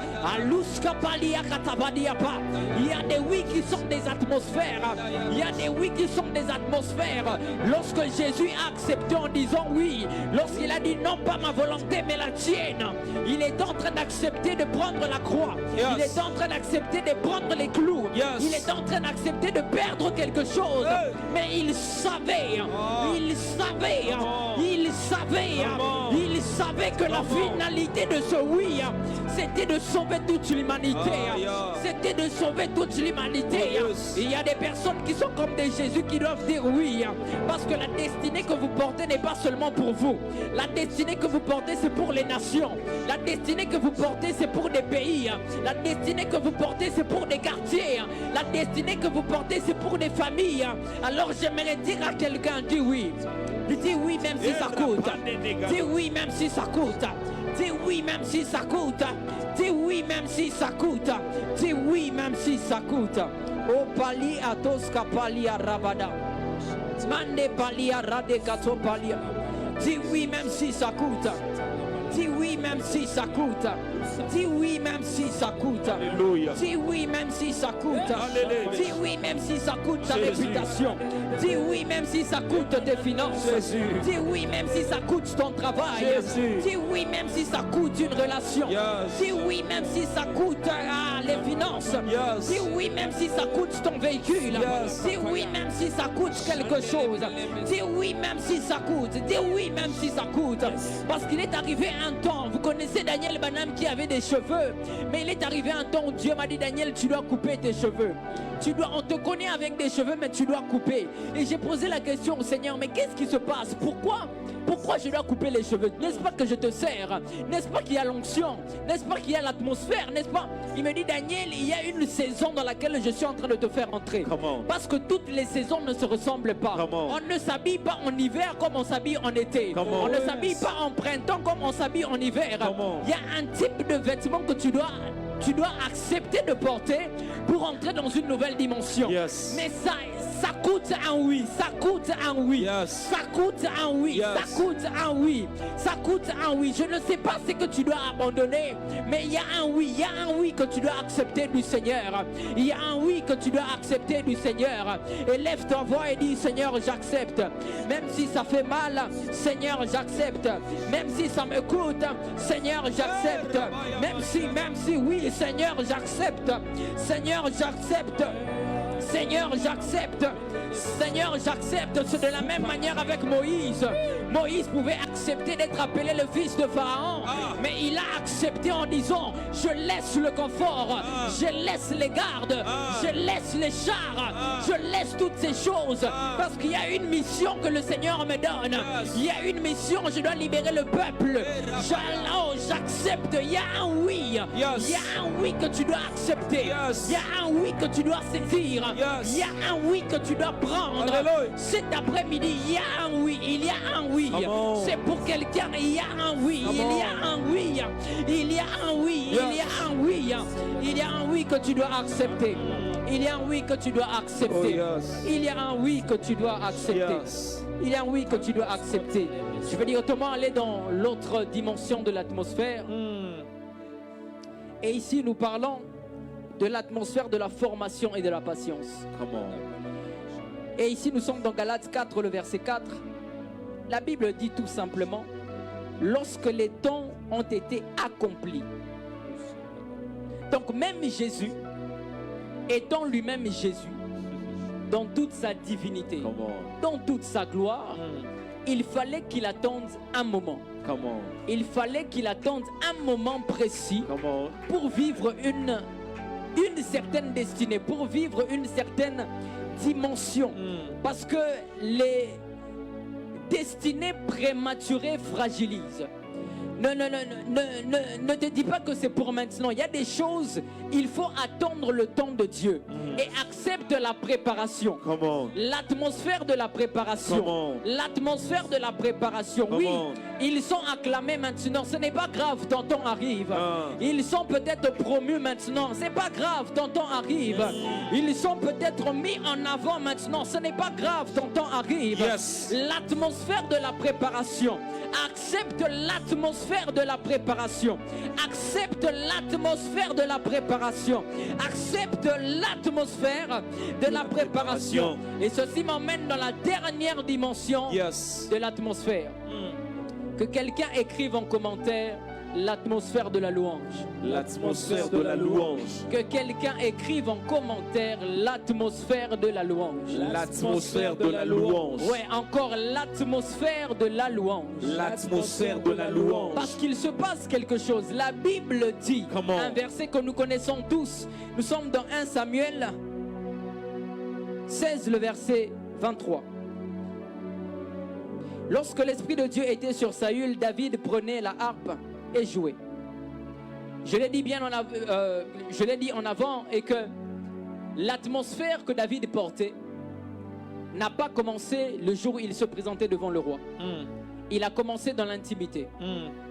Il y a des oui qui sont des atmosphères. Il y a des oui qui sont des atmosphères. Lorsque Jésus a accepté en disant oui, lorsqu'il a dit non pas ma volonté mais la tienne, il est en train d'accepter de prendre la croix. Il est en train d'accepter de prendre les clous. Il est en train d'accepter de perdre quelque chose. Mais il savait, il savait, il savait, il savait que la finalité de ce oui, c'était de sauver toute l'humanité. C'était de sauver toute l'humanité. Il y a des personnes qui sont comme des Jésus qui doivent dire oui. Parce que la destinée que vous portez n'est pas seulement pour vous. La destinée que vous portez, c'est pour les nations. La destinée que vous portez, c'est pour des pays. La destinée que vous portez, c'est pour des quartiers. La destinée que vous portez, c'est pour des familles. Alors j'aimerais dire à quelqu'un, dis oui. Dis oui même si ça coûte. Dis oui même si ça coûte. Dis oui même si ça coûte. Dis oui même si ça coûte. Dis oui même si ça coûte. O pali atoska pali arabada. Mande pali arade kato pali. Dis oui même si ça coûte. Dis oui même si ça coûte. Dis oui même si ça coûte. Dis oui même si ça coûte. Dis oui même si ça coûte ta réputation. Dis oui même si ça coûte tes finances. Dis oui même si ça coûte ton travail. Dis oui même si ça coûte une relation. Dis oui même si ça coûte les finances. Dis oui même si ça coûte ton véhicule. Dis oui même si ça coûte quelque chose. Dis oui même si ça coûte. Dis oui même si ça coûte. Parce qu'il est arrivé un temps, vous connaissez Daniel Banham qui avait des cheveux, mais il est arrivé un temps où Dieu m'a dit Daniel, tu dois couper tes cheveux. On te connaît avec des cheveux, mais tu dois couper. Et j'ai posé la question au Seigneur, mais qu'est-ce qui se passe? Pourquoi je dois couper les cheveux? N'est-ce pas que je te sers? N'est-ce pas qu'il y a l'onction? N'est-ce pas qu'il y a l'atmosphère? N'est-ce pas? Il me dit Daniel, il y a une saison dans laquelle je suis en train de te faire entrer. Parce que toutes les saisons ne se ressemblent pas. On ne s'habille pas en hiver comme on s'habille en été. On ne s'habille pas en printemps comme on s'habille en hiver. Il y a un type de vêtement que tu dois accepter de porter pour entrer dans une nouvelle dimension. Mais ça coûte un oui, ça coûte un oui, ça coûte un oui, ça coûte un oui, ça coûte un oui. Je ne sais pas ce que tu dois abandonner, mais il y a un oui, il y a un oui que tu dois accepter du Seigneur. Il y a un oui que tu dois accepter du Seigneur. Et lève ta voix et dis Seigneur, j'accepte. Même si ça fait mal, Seigneur, j'accepte. Même si ça me coûte, Seigneur, j'accepte. Même si oui, Seigneur, j'accepte. Seigneur, j'accepte. Seigneur, j'accepte. Seigneur, j'accepte. C'est de la même manière avec Moïse. Moïse pouvait accepter d'être appelé le fils de Pharaon, mais il a accepté en disant je laisse le confort, je laisse les gardes, je laisse les chars, je laisse toutes ces choses parce qu'il y a une mission que le Seigneur me donne. Il y a une mission, je dois libérer le peuple. J'accepte. Il y a un oui. Il y a un oui que tu dois accepter. Il y a un oui que tu dois saisir. Yes. Il y a un oui que tu dois prendre. Alléluia. Cet après-midi, il y a un oui. Il y a un oui. Come on. C'est pour quelqu'un. Il y a un oui. Come Il y on. a un oui. Il y a un oui. Yes. Il y a un oui. Il y a un oui que tu dois accepter. Il y a un oui que tu dois accepter. Oh, yes. Il y a un oui que tu dois accepter. Yes. Il y a un oui que tu dois accepter. Je veux dire autrement, aller dans l'autre dimension de l'atmosphère. Et ici, nous parlons de l'atmosphère de la formation et de la patience. Come on. Et ici, nous sommes dans Galates 4, le verset 4. La Bible dit tout simplement, lorsque les temps ont été accomplis. Donc même Jésus, étant lui-même Jésus, dans toute sa divinité, Come on. dans toute sa gloire, il fallait qu'il attende un moment. Come on. Il fallait qu'il attende un moment précis Come on. pour vivre une certaine destinée, pour vivre une certaine dimension. Parce que les destinées prématurées fragilisent. Ne te dis pas que c'est pour maintenant. Il y a des choses, il faut attendre le temps de Dieu. Et accepte la préparation. Come on. L'atmosphère de la préparation. Come on. L'atmosphère de la préparation. Come Oui, on. ils sont acclamés maintenant. Ce n'est pas grave, ton temps arrive. Ah. Ils sont peut-être promus maintenant. C'est pas grave, ton temps arrive. Ils sont peut-être mis en avant maintenant. Ce n'est pas grave, ton temps arrive. Yes. L'atmosphère de la préparation. Accepte l'atmosphère de la préparation. Accepte l'atmosphère de la préparation. Accepte l'atmosphère de la préparation. Et ceci m'emmène dans la dernière dimension Yes. de l'atmosphère. Que quelqu'un écrive en commentaire l'atmosphère de la louange. L'atmosphère de la louange. Que quelqu'un écrive en commentaire l'atmosphère de la louange. L'atmosphère de la louange. Ouais, encore l'atmosphère de la louange. L'atmosphère de la louange. Parce qu'il se passe quelque chose. La Bible dit, Comment? un verset que nous connaissons tous. Nous sommes dans 1 Samuel 16, le verset 23. Lorsque l'Esprit de Dieu était sur Saül, David prenait la harpe et jouait. Je l'ai dit bien en avant, et que l'atmosphère que David portait n'a pas commencé le jour où il se présentait devant le roi. Il a commencé dans l'intimité.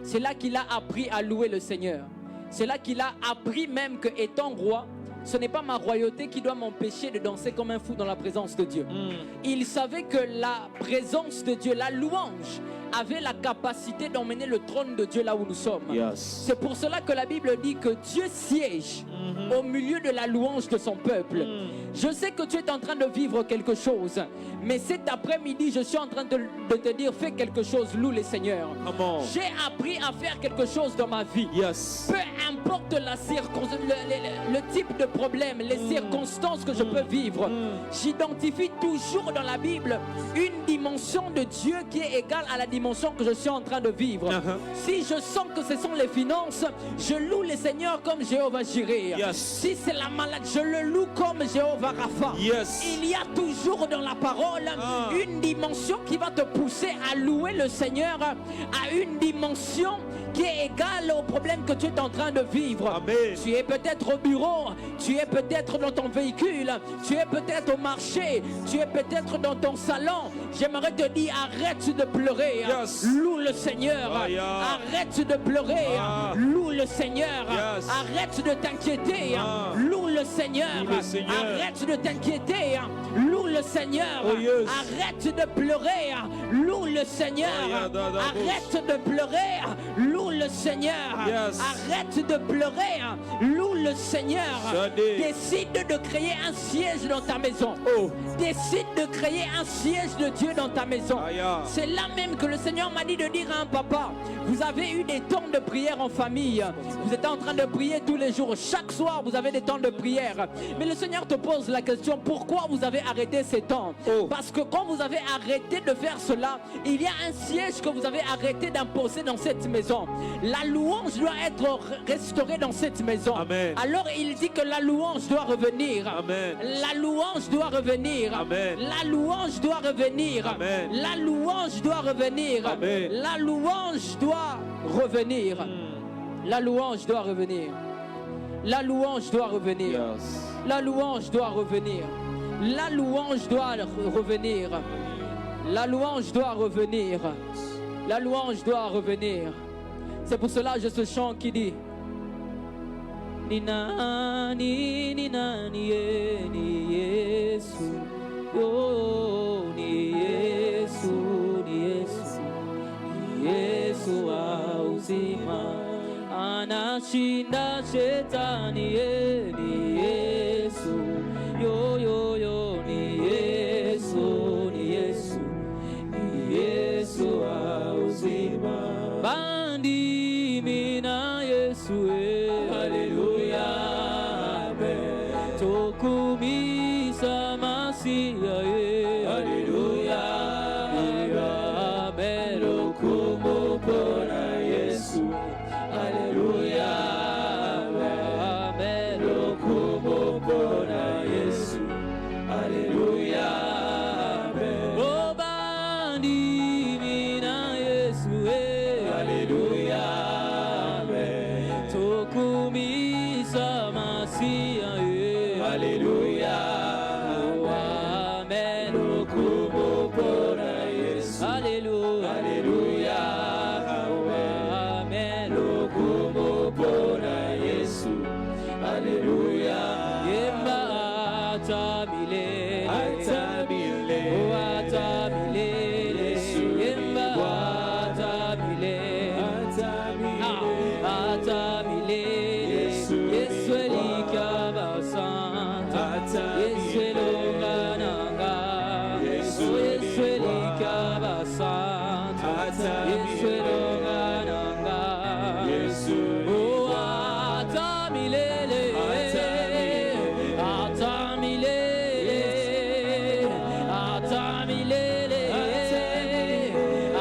C'est là qu'il a appris à louer le Seigneur. C'est là qu'il a appris même que, étant roi, ce n'est pas ma royauté qui doit m'empêcher de danser comme un fou dans la présence de Dieu. Il savait que la présence de Dieu, la louange, avait la capacité d'emmener le trône de Dieu là où nous sommes. Yes. C'est pour cela que la Bible dit que Dieu siège au milieu de la louange de son peuple. Je sais que tu es en train de vivre quelque chose, mais cet après-midi, je suis en train de te dire, fais quelque chose, loue le Seigneur. Come on. J'ai appris à faire quelque chose dans ma vie. Yes. Peu importe la le type de problème, les circonstances que je peux vivre, j'identifie toujours dans la Bible une dimension de Dieu qui est égale à la dimension que je suis en train de vivre. Si je sens que ce sont les finances, je loue le Seigneur comme Jéhovah Jireh. Yes. Si c'est la maladie, je le loue comme Jéhovah Rapha. Yes. Il y a toujours dans la parole une dimension qui va te pousser à louer le Seigneur à une dimension qui est égale au problème que tu es en train de vivre. Amen. Tu es peut-être au bureau, tu es peut-être dans ton véhicule, tu es peut-être au marché, tu es peut-être dans ton salon. J'aimerais te dire, arrête de pleurer. Yes. Loue le Seigneur. Ah, yeah. Arrête de pleurer. Ah. Loue le Seigneur. Yes. Arrête de t'inquiéter. Ah. Loue le Seigneur. Loue le Seigneur. Arrête de t'inquiéter. Loue le Seigneur. Oh, yes. Arrête de pleurer. Loue le Seigneur. Oh, yeah, Arrête de pleurer. Loue le Seigneur. Yes. Arrête de pleurer. Loue le Seigneur. Shadi. Décide de créer un siège dans ta maison. Oh. Décide de créer un siège de Dieu dans ta maison. Aïe. C'est là même que le Seigneur m'a dit de dire à un papa, vous avez eu des temps de prière en famille. Vous êtes en train de prier tous les jours. Chaque soir, vous avez des temps de prière. Mais le Seigneur te pose la question, pourquoi vous avez arrêté ces temps? Oh. Parce que quand vous avez arrêté de faire cela, il y a un siège que vous avez arrêté d'imposer dans cette maison. La louange doit être restaurée dans cette maison. Amen. Alors il dit que la louange doit revenir. Amen. La louange doit revenir. Amen. La louange doit revenir. Amen. La louange doit revenir. Amen. La louange doit revenir. La louange doit revenir. La louange doit revenir. Yes. La louange doit revenir. La louange doit revenir. La louange doit revenir. La louange doit revenir. C'est pour cela que j'ai ce chant qui dit Ni nani, ni nani, ni Yesu. Oh, ni Yesu, ni Yesu. Ni Yesu wa uzima. Anashinda shetani, ni Yesu. Yo, yo, yo, ni Yesu, ni Yesu. Ni Yesu wa uzima. Bandi mina Yesu, haleluya, amen. Tokumisa Masia, haleluya, amen. Okumupona Yesu, haleluya, amen. Okumupona Yesu, haleluya, amen. O bandi mina Yesu, haleluya, amen. Tokumisa Masia, haleluya, amen. Okumupona Yesu, haleluya, haleluya, amen. Okumupona Yesu, haleluya. Yemba hata milele, hata milele, hata milele. Yemba hata milele, hata milele. Yesu elikaba santa, Yesu elongananga, Yesu elikaba santa, Yesu elongananga, oh hata milele, hata milele, hata milele,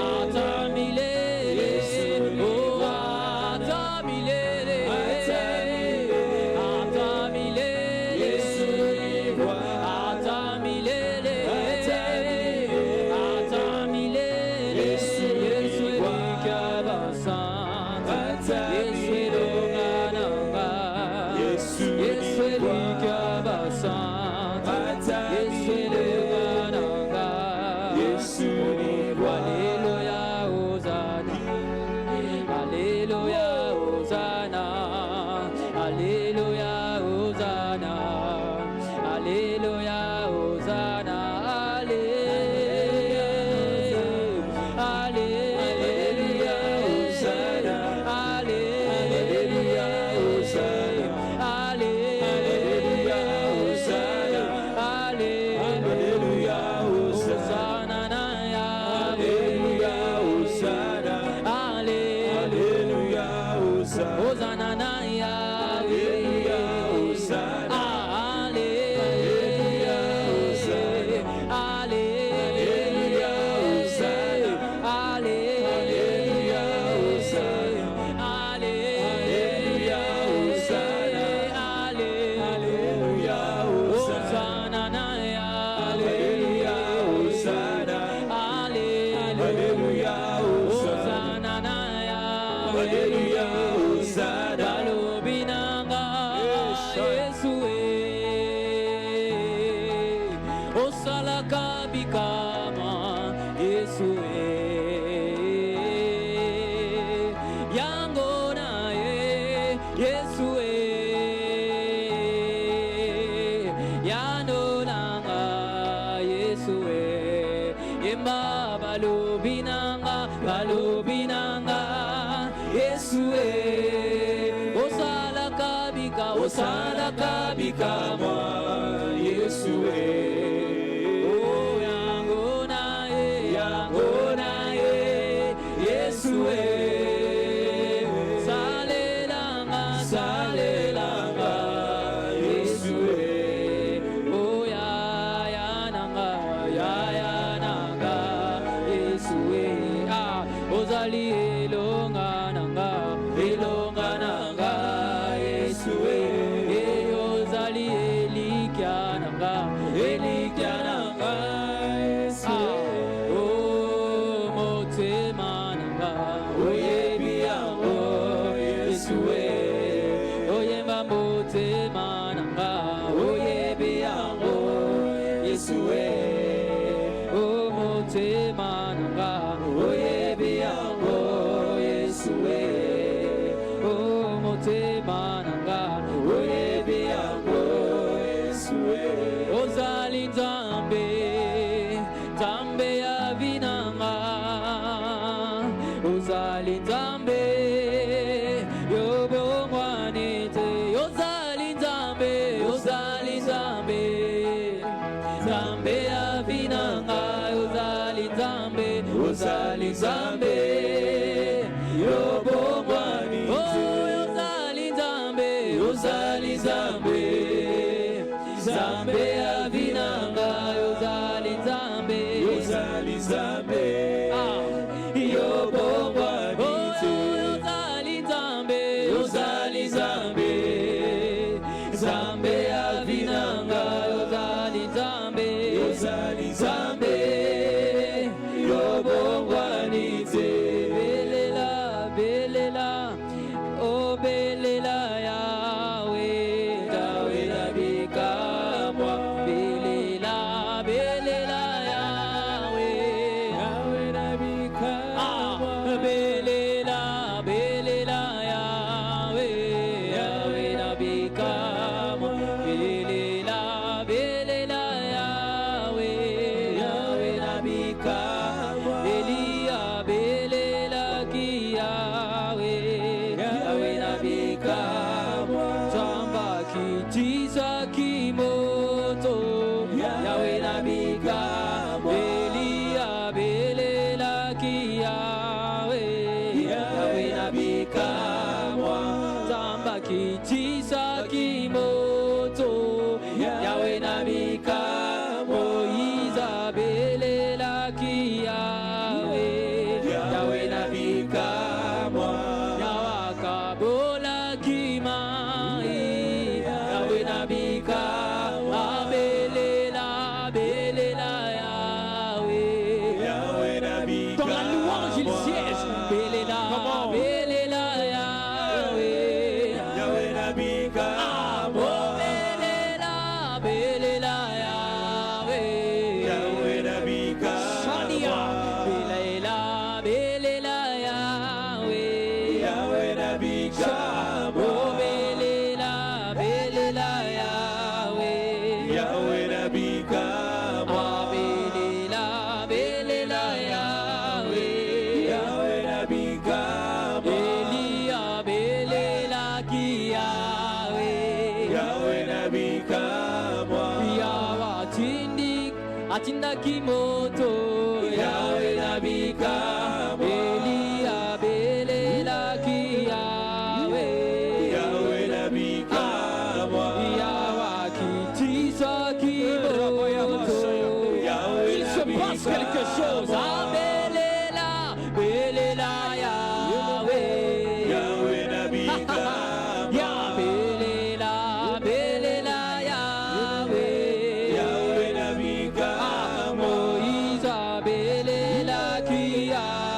hata milele, oh hata milele, hata milele, hata milele, hata milele. Yesu elikaba santa, Yesu elongananga, Yesu elikaba santa, Yesu elongananga, haleluya, hosana, haleluya, hosana, haleluya, hosana, haleluya, hosana, haleluya, hosana, haleluya, hosana, haleluya, hosana, haleluya, hosana, haleluya, hosana, haleluya, hosana, hosana, haleluya, hosana, haleluya, hosana, haleluya, hosana, haleluya, hosana, haleluya, hosana, haleluya, hosana, haleluya, hosana, haleluya, hosana, haleluya, hosana. Balobinanga Yesu, osalaka bikama Yesu, yango naye Yesu, yanolanga Yesu, yemba balobinanga, balobinanga Yesu, osalaka bikama Yesu, oh yango naye Yesu, salelanga, salelanga Yesu, oh yayananga Yesu, ozali elongananga Yesu, ozali elikyananga Nzambe yobongwani te ozali Nzambe ozali Nzambe Nzambe avinanga ozali Nzambe ozali Nzambe yobongwani te ozali Nzambe ozali Nzambe Nzambe avinanga ozali Nzambe ozali Nzambe yobongwani te belela belela oh belela Yahweh Yahweh nabikamwa belela belela Yahweh Yahweh nabikamwa belela belela Yahweh Yahweh nabikamwa belela belela Yahweh Yahweh nabikamwa belia belela ki Yahweh Yahweh nabikamwa Zamba kitisa kimoto Yahweh nabikamwa belia belela ki Yahweh Yahweh nabikamwa Zamba kitisa kimoto Yahweh nabikamwa Isabelela ki Yahweh Yahweh nabikamwa Yawakabola ki mai Yahweh nabikamwa belela belela Yahweh Yahweh nabikamwa dans la louange il siège belela belela Yahweh Yahweh nabikamwa belela belela Yahweh Yahweh nabikamwa belela belela Yahweh Yahweh nabikamwa belela belela Yahweh Yahweh nabikamwa belela belela Yahweh Yahweh nabikamwa belia belela ki Yahweh Yahweh nabikamwa Yawatindi atinda kimoto Yahweh nabikamwa belia belela ki Yahweh Yahweh nabikamwa Yawakitisa kimoto il se passe quelque chose belela belela Yahweh Yahweh nabikamwa belela belela Yahweh Yahweh nabikamwa Moïse belela ki Yahweh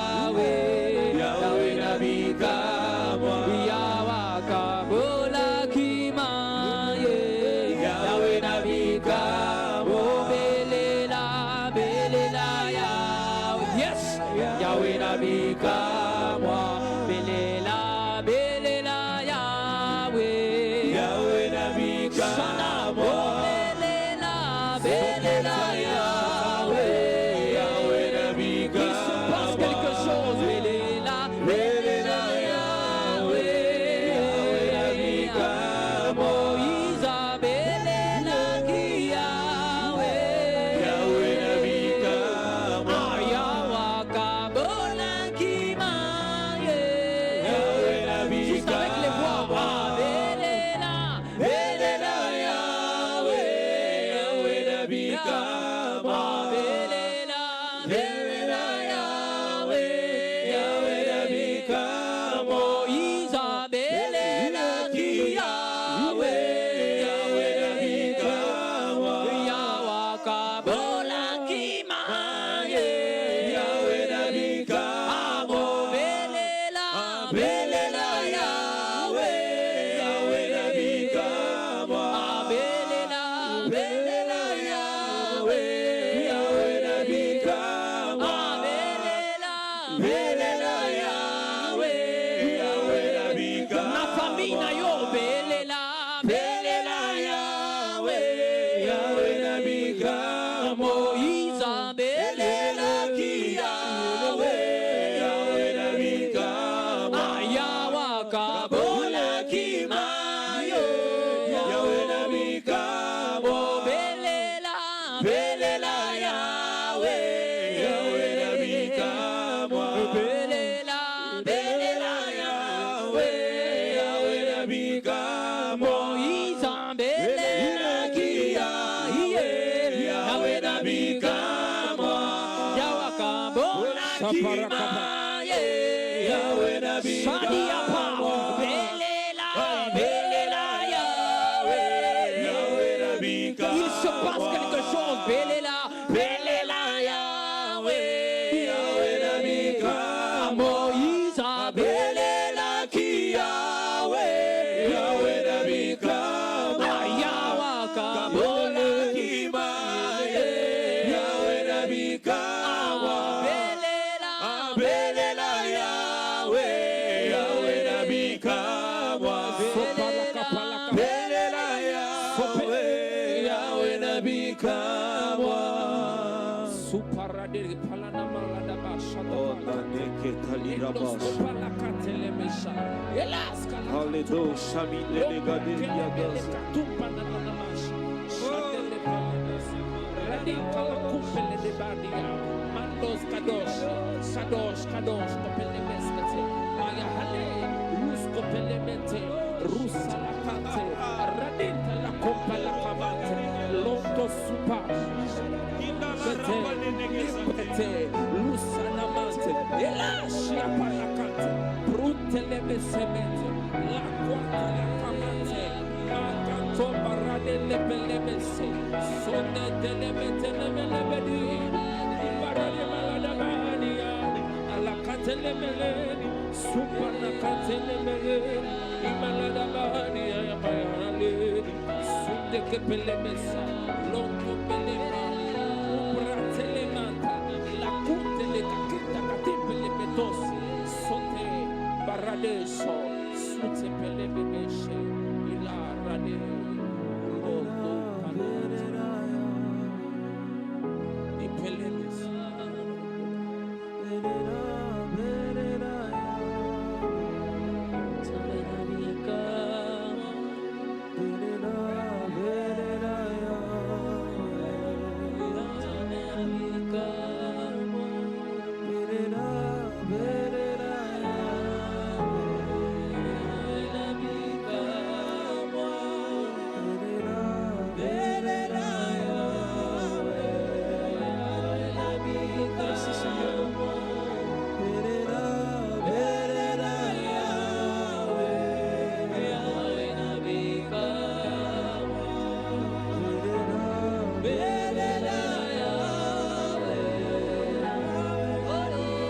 Kimaye, Yahweh Nabikamo, Belela, Belela, Yahweh, Yahweh Nabikamo. Il se passe quelque chose, Belela, Belela, Yahweh, Yahweh Nabikamo, Isa, Belela ki Yahweh, Yahweh Nabikamo, Ayawaka, Kabola Kimaye, Yahweh Nabikamo, Belela, Belela Yahweh, Yahweh Nabikamo, Belela Yahweh, Yahweh Nabikamo. Suparade palana malada bashata. Onaneke talirabas. Elaska. Haledo shamine legaderia gas. Mandos kadosh, kadosh, kadosh, kopelemente, maya hale, rus kopelemente, rusa la kante, radinta la kompa la kavante, lonto supa, pete, lusa namante, elashia palakante, bruntele mesemente, la kwata la kamante, makanto barade lebelemese, sonne delemete lemelebedi, ibarale maladabania, alakatele meleni, supana katele meleni, imaladabania yabayaleni, sunde kepelemesa, lonto pelema, ubratele manta, la kutele kakita katipele petosi, sote baradeso, sute pelebebeshe, ila rade, loto panete, ipelemesa.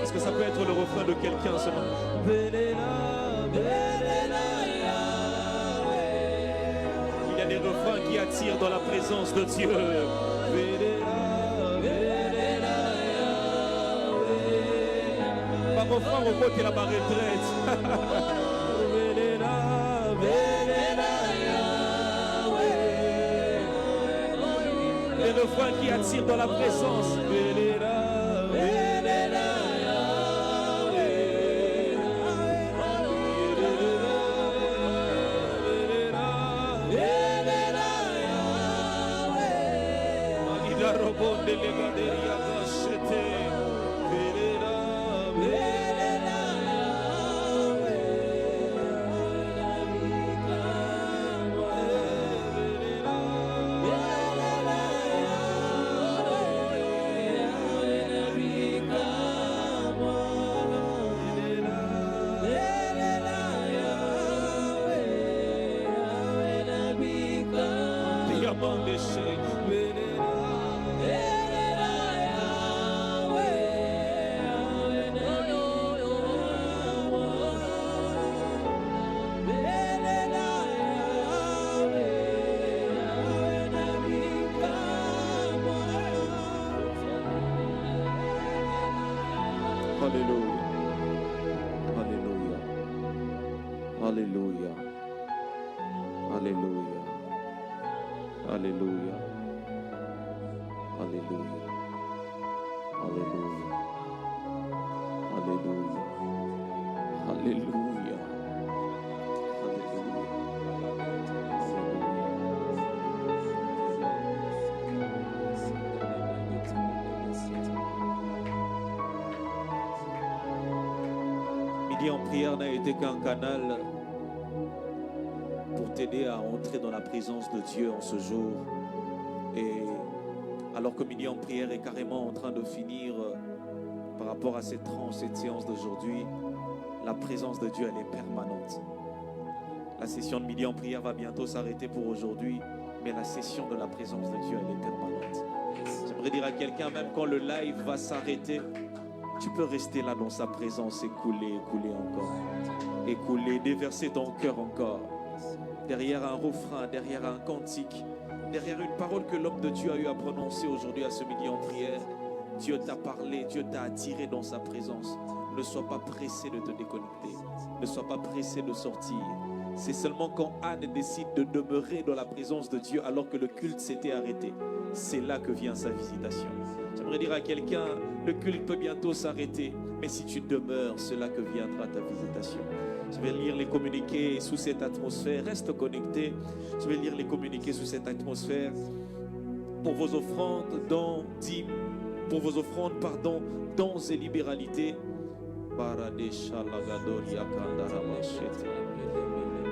Est-ce que ça peut être le refrain de quelqu'un ce matin? Il y a des refrains qui attirent dans la présence de Dieu. Par refrain, on voit qu'il a ma retraite. Les refrains qui attirent dans la présence. Alléluia. Alléluia. Alléluia. Alléluia. Alléluia. Alléluia. Alléluia. Alléluia. Alléluia. Midi en prière n'a été qu'un canal pour t'aider à entrer dans la présence de Dieu en ce jour. Et alors que Midi en prière est carrément en train de finir, par rapport à cette tranche, cette séance d'aujourd'hui, la présence de Dieu, elle est permanente. La session de midi en prière va bientôt s'arrêter pour aujourd'hui, mais la session de la présence de Dieu, elle est permanente. J'aimerais dire à quelqu'un, même quand le live va s'arrêter, tu peux rester là dans sa présence et couler encore. Et couler, déverser ton cœur encore. Derrière un refrain, derrière un cantique, derrière une parole que l'homme de Dieu a eu à prononcer aujourd'hui à ce midi en prière, Dieu t'a parlé, Dieu t'a attiré dans sa présence. Ne sois pas pressé de te déconnecter. Ne sois pas pressé de sortir. C'est seulement quand Anne décide de demeurer dans la présence de Dieu alors que le culte s'était arrêté. C'est là que vient sa visitation. J'aimerais dire à quelqu'un, le culte peut bientôt s'arrêter, mais si tu demeures, c'est là que viendra ta visitation. Je vais lire les communiqués sous cette atmosphère. Reste connecté. Je vais lire les communiqués sous cette atmosphère. Pour vos offrandes, dons, dîmes, pour vos offrandes, dons et libéralité.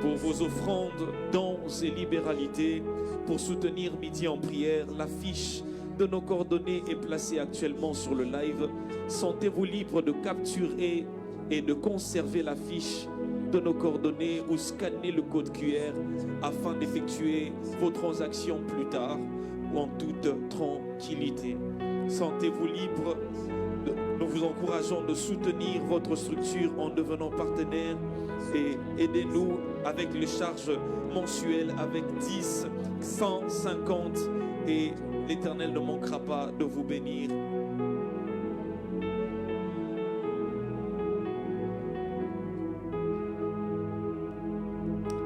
Pour vos offrandes, dons et libéralité, pour soutenir Midi en prière, l'affiche de nos coordonnées est placée actuellement sur le live. Sentez-vous libre de capturer et de conserver l'affiche de nos coordonnées ou scanner le code QR afin d'effectuer vos transactions plus tard ou en toute tranquillité. Sentez-vous libre. Nous vous encourageons de soutenir votre structure en devenant partenaire et aidez-nous avec les charges mensuelles avec 10, 150 et l'Éternel ne manquera pas de vous bénir.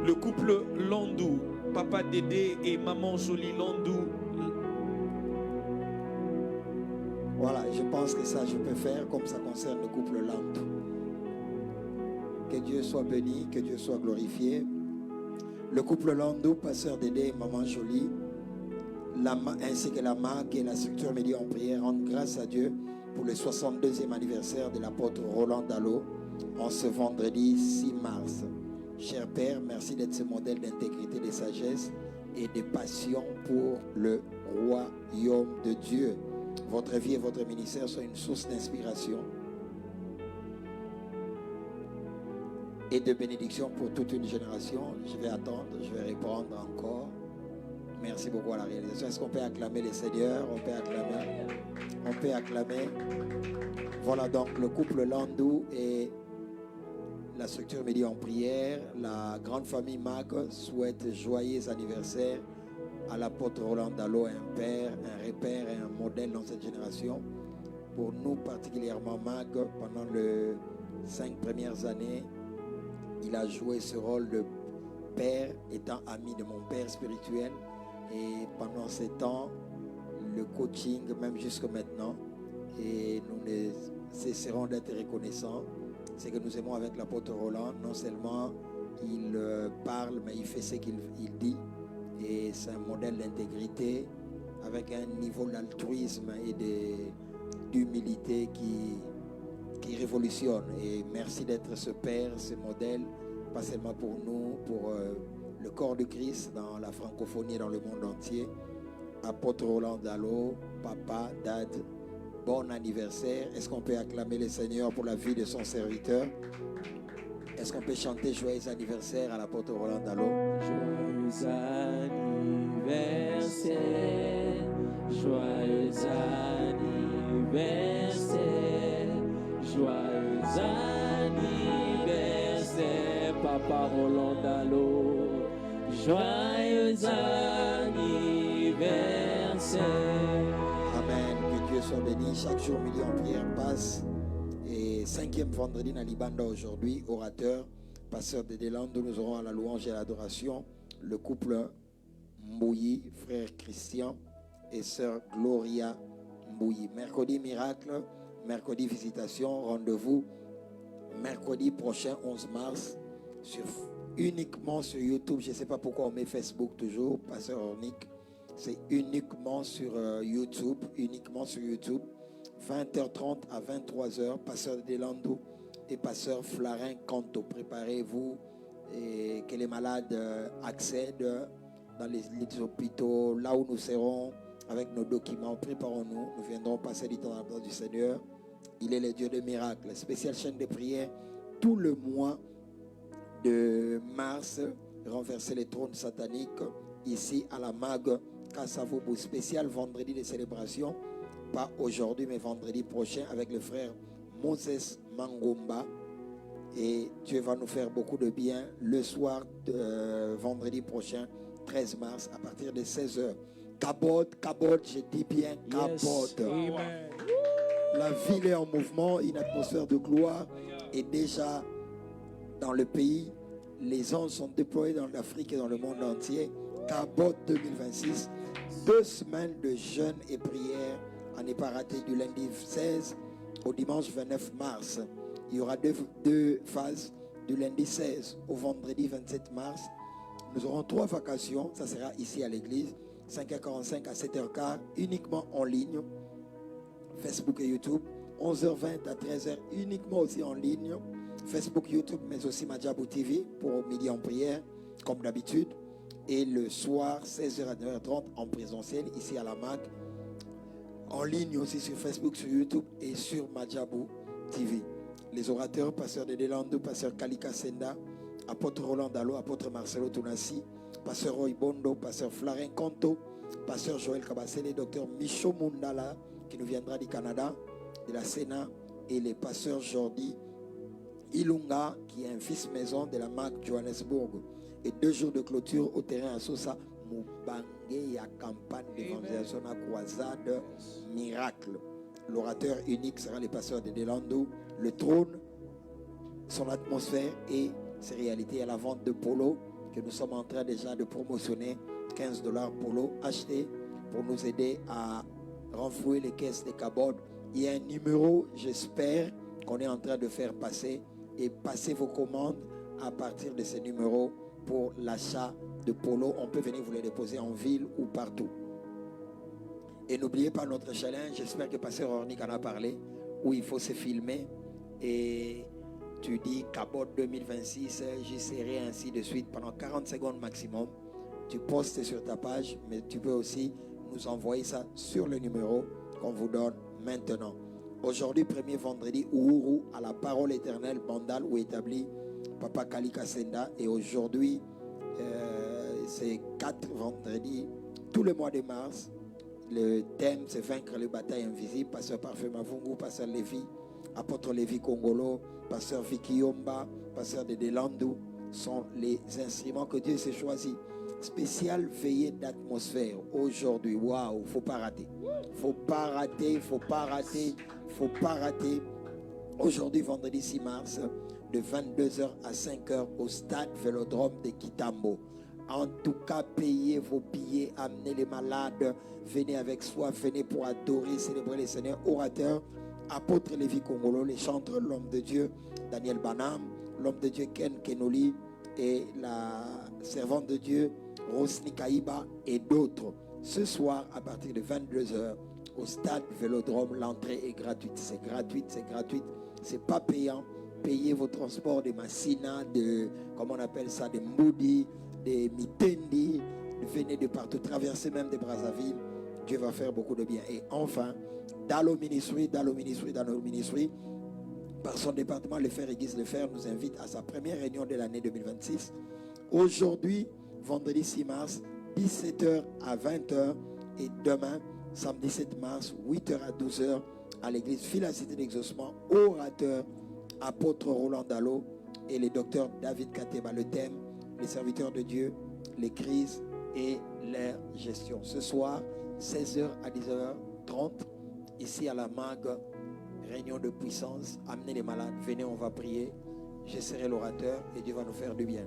Le couple Landou, Papa Dédé et Maman Jolie Landou. Voilà, je pense que ça je peux faire comme ça concerne le couple Landou. Que Dieu soit béni, que Dieu soit glorifié. Le couple Landou, Pasteur Dédé et Maman Jolie, ainsi que la marque et la structure Midi en prière rendent grâce à Dieu pour le 62e anniversaire de l'apôtre Roland Dallot en ce vendredi 6 mars. Cher Père, merci d'être ce modèle d'intégrité, de sagesse et de passion pour le royaume de Dieu. Votre vie et votre ministère sont une source d'inspiration et de bénédiction pour toute une génération. Je vais attendre, je vais répondre encore. Merci beaucoup à la réalisation. Est-ce qu'on peut acclamer les seigneurs? On peut acclamer. On peut acclamer. Voilà donc le couple Landou et la structure Midi en prière. La grande famille Mag souhaite joyeux anniversaire à l'apôtre Roland Dallot, un père, un repère et un modèle dans cette génération. Pour nous particulièrement Mag, pendant les 5 premières années, il a joué ce rôle de père, étant ami de mon père spirituel. Et pendant ces temps, le coaching, même jusque maintenant, et nous ne cesserons d'être reconnaissants. C'est que nous aimons avec l'apôtre Roland, non seulement il parle, mais il fait ce qu'il dit. Et c'est un modèle d'intégrité avec un niveau d'altruisme et d'humilité qui révolutionne. Et merci d'être ce père, ce modèle, pas seulement pour nous, pour le corps de Christ dans la francophonie et dans le monde entier. Apôtre Roland Dallot, papa, dad, bon anniversaire. Est-ce qu'on peut acclamer le Seigneur pour la vie de son serviteur? Est-ce qu'on peut chanter joyeux anniversaire à l'apôtre Roland Dallot? Joyeux anniversaire, joyeux anniversaire, joyeux anniversaire, Papa Roland Dallot, joyeux anniversaire. Amen, que Dieu soit béni. Chaque jour, Midi en prière passe. Et 5e vendredi dans Libanda aujourd'hui, orateur, pasteur de Delando, nous aurons à la louange et à l'adoration le couple Mbouyi, frère Christian et sœur Gloria Mbouyi. Mercredi miracle, mercredi visitation, rendez-vous mercredi prochain 11 mars uniquement sur YouTube. Je ne sais pas pourquoi on met Facebook toujours, pasteur Ornick. C'est uniquement sur YouTube, 20h30 à 23h, pasteur Delando et pasteur Flarin Canto. Préparez-vous et que les malades accèdent dans les hôpitaux, là où nous serons avec nos documents. Préparons-nous, nous viendrons passer du temps dans la place du Seigneur Il est le Dieu de miracles. Spéciale chaîne de prière tout le mois de mars. Renverser les trônes sataniques ici à la MAG Kassavoubou. Spécial vendredi de célébration. Pas aujourd'hui mais vendredi prochain avec le frère Moses Mangomba. Et Dieu va nous faire beaucoup de bien le soir de vendredi prochain, 13 mars, à partir de 16h. Cabot, je dis bien Cabot. Amen. La ville est en mouvement, une atmosphère de gloire est déjà dans le pays. Les anges sont déployés dans l'Afrique et dans le monde entier. Cabot 2026, 2 semaines de jeûne et prière à ne pas rater du lundi 16 au dimanche 29 mars. Il y aura deux phases du lundi 16 au vendredi 27 mars. Nous aurons 3 vacations. Ça sera ici à l'église. 5h45 à 7h15 uniquement en ligne. Facebook et YouTube. 11h20 à 13h uniquement aussi en ligne. Facebook, YouTube, mais aussi Madjabou TV pour midi en prière, comme d'habitude. Et le soir, 16h à 9h30 en présentiel ici à la MAC. En ligne aussi sur Facebook, sur YouTube et sur Madjabou TV. Les orateurs, pasteur de Delando, pasteur Kalika Senda, apôtre Roland Dalo, apôtre Marcelo Tounassi, pasteur Roy Bondo, pasteur Flarin Conto, pasteur Joël Kabasele, docteur Micho Mundala, qui nous viendra du Canada, de la Sénat, et les pasteurs Jordi Ilunga, qui est un fils maison de la MAC Johannesburg. Et 2 jours de clôture au terrain à Sosa, Moubangue, ya campagne d'évangélisation à croisade, miracle. L'orateur unique sera le pasteur de Delando. Le trône, son atmosphère et ses réalités à la vente de polo que nous sommes en train déjà de promotionner. 15 $ polo acheté pour nous aider à renflouer les caisses de Cabot. Il y a un numéro, j'espère, qu'on est en train de faire passer, et passez vos commandes à partir de ce numéro pour l'achat de polo. On peut venir vous les déposer en ville ou partout. Et n'oubliez pas notre challenge, j'espère que Pasteur Ornick en a parlé, où il faut se filmer et tu dis Cabot 2026, j'y serai ainsi de suite pendant 40 secondes maximum. Tu postes sur ta page, mais tu peux aussi nous envoyer ça sur le numéro qu'on vous donne maintenant. Aujourd'hui, premier vendredi, Uhuru à la parole éternelle Bandal où établi Papa Kalika Senda. Et aujourd'hui, c'est 4 vendredis, tout le mois de mars. Le thème, c'est vaincre les batailles invisibles. Pasteur Parfait Mavungu, Pasteur Lévi, Apôtre Lévi Congolo, Pasteur Vicky Yomba, Pasteur de Delandou sont les instruments que Dieu s'est choisi. Spécial veillée d'atmosphère aujourd'hui. Waouh, faut pas rater. Faut pas rater, faut pas rater, faut pas rater. Aujourd'hui, vendredi 6 mars, de 22h à 5h au stade Vélodrome de Kitambo. En tout cas, payez vos billets, amenez les malades, venez avec soi, venez pour adorer, célébrer les Seigneurs. Orateur, apôtre Lévi Congolo, les chantres, l'homme de Dieu, Daniel Banam, l'homme de Dieu, Ken Kenoli, et la servante de Dieu, Rosni Kaïba, et d'autres. Ce soir, à partir de 22h, au stade Vélodrome, l'entrée est gratuite. C'est gratuite, c'est gratuite. C'est pas payant. Payez vos transports de Massina, de, comment on appelle ça, de Moudi, des Mitendi, venez de partout, traversez même de Brazzaville. Dieu va faire beaucoup de bien. Et enfin, Dalo Ministry, par son département, le Frère Aiguise Lefer nous invite à sa première réunion de l'année 2026. Aujourd'hui, vendredi 6 mars, 17h à 20h. Et demain, samedi 7 mars, 8h à 12h, à l'église Philacité d'Exaucement, orateur, apôtre Roland Dalo et le docteur David Kateba. Le thème, les serviteurs de Dieu, les crises et leur gestion. Ce soir, 16h à 10h30, ici à la MAG, réunion de puissance. Amenez les malades, venez, on va prier. Je serai l'orateur et Dieu va nous faire du bien.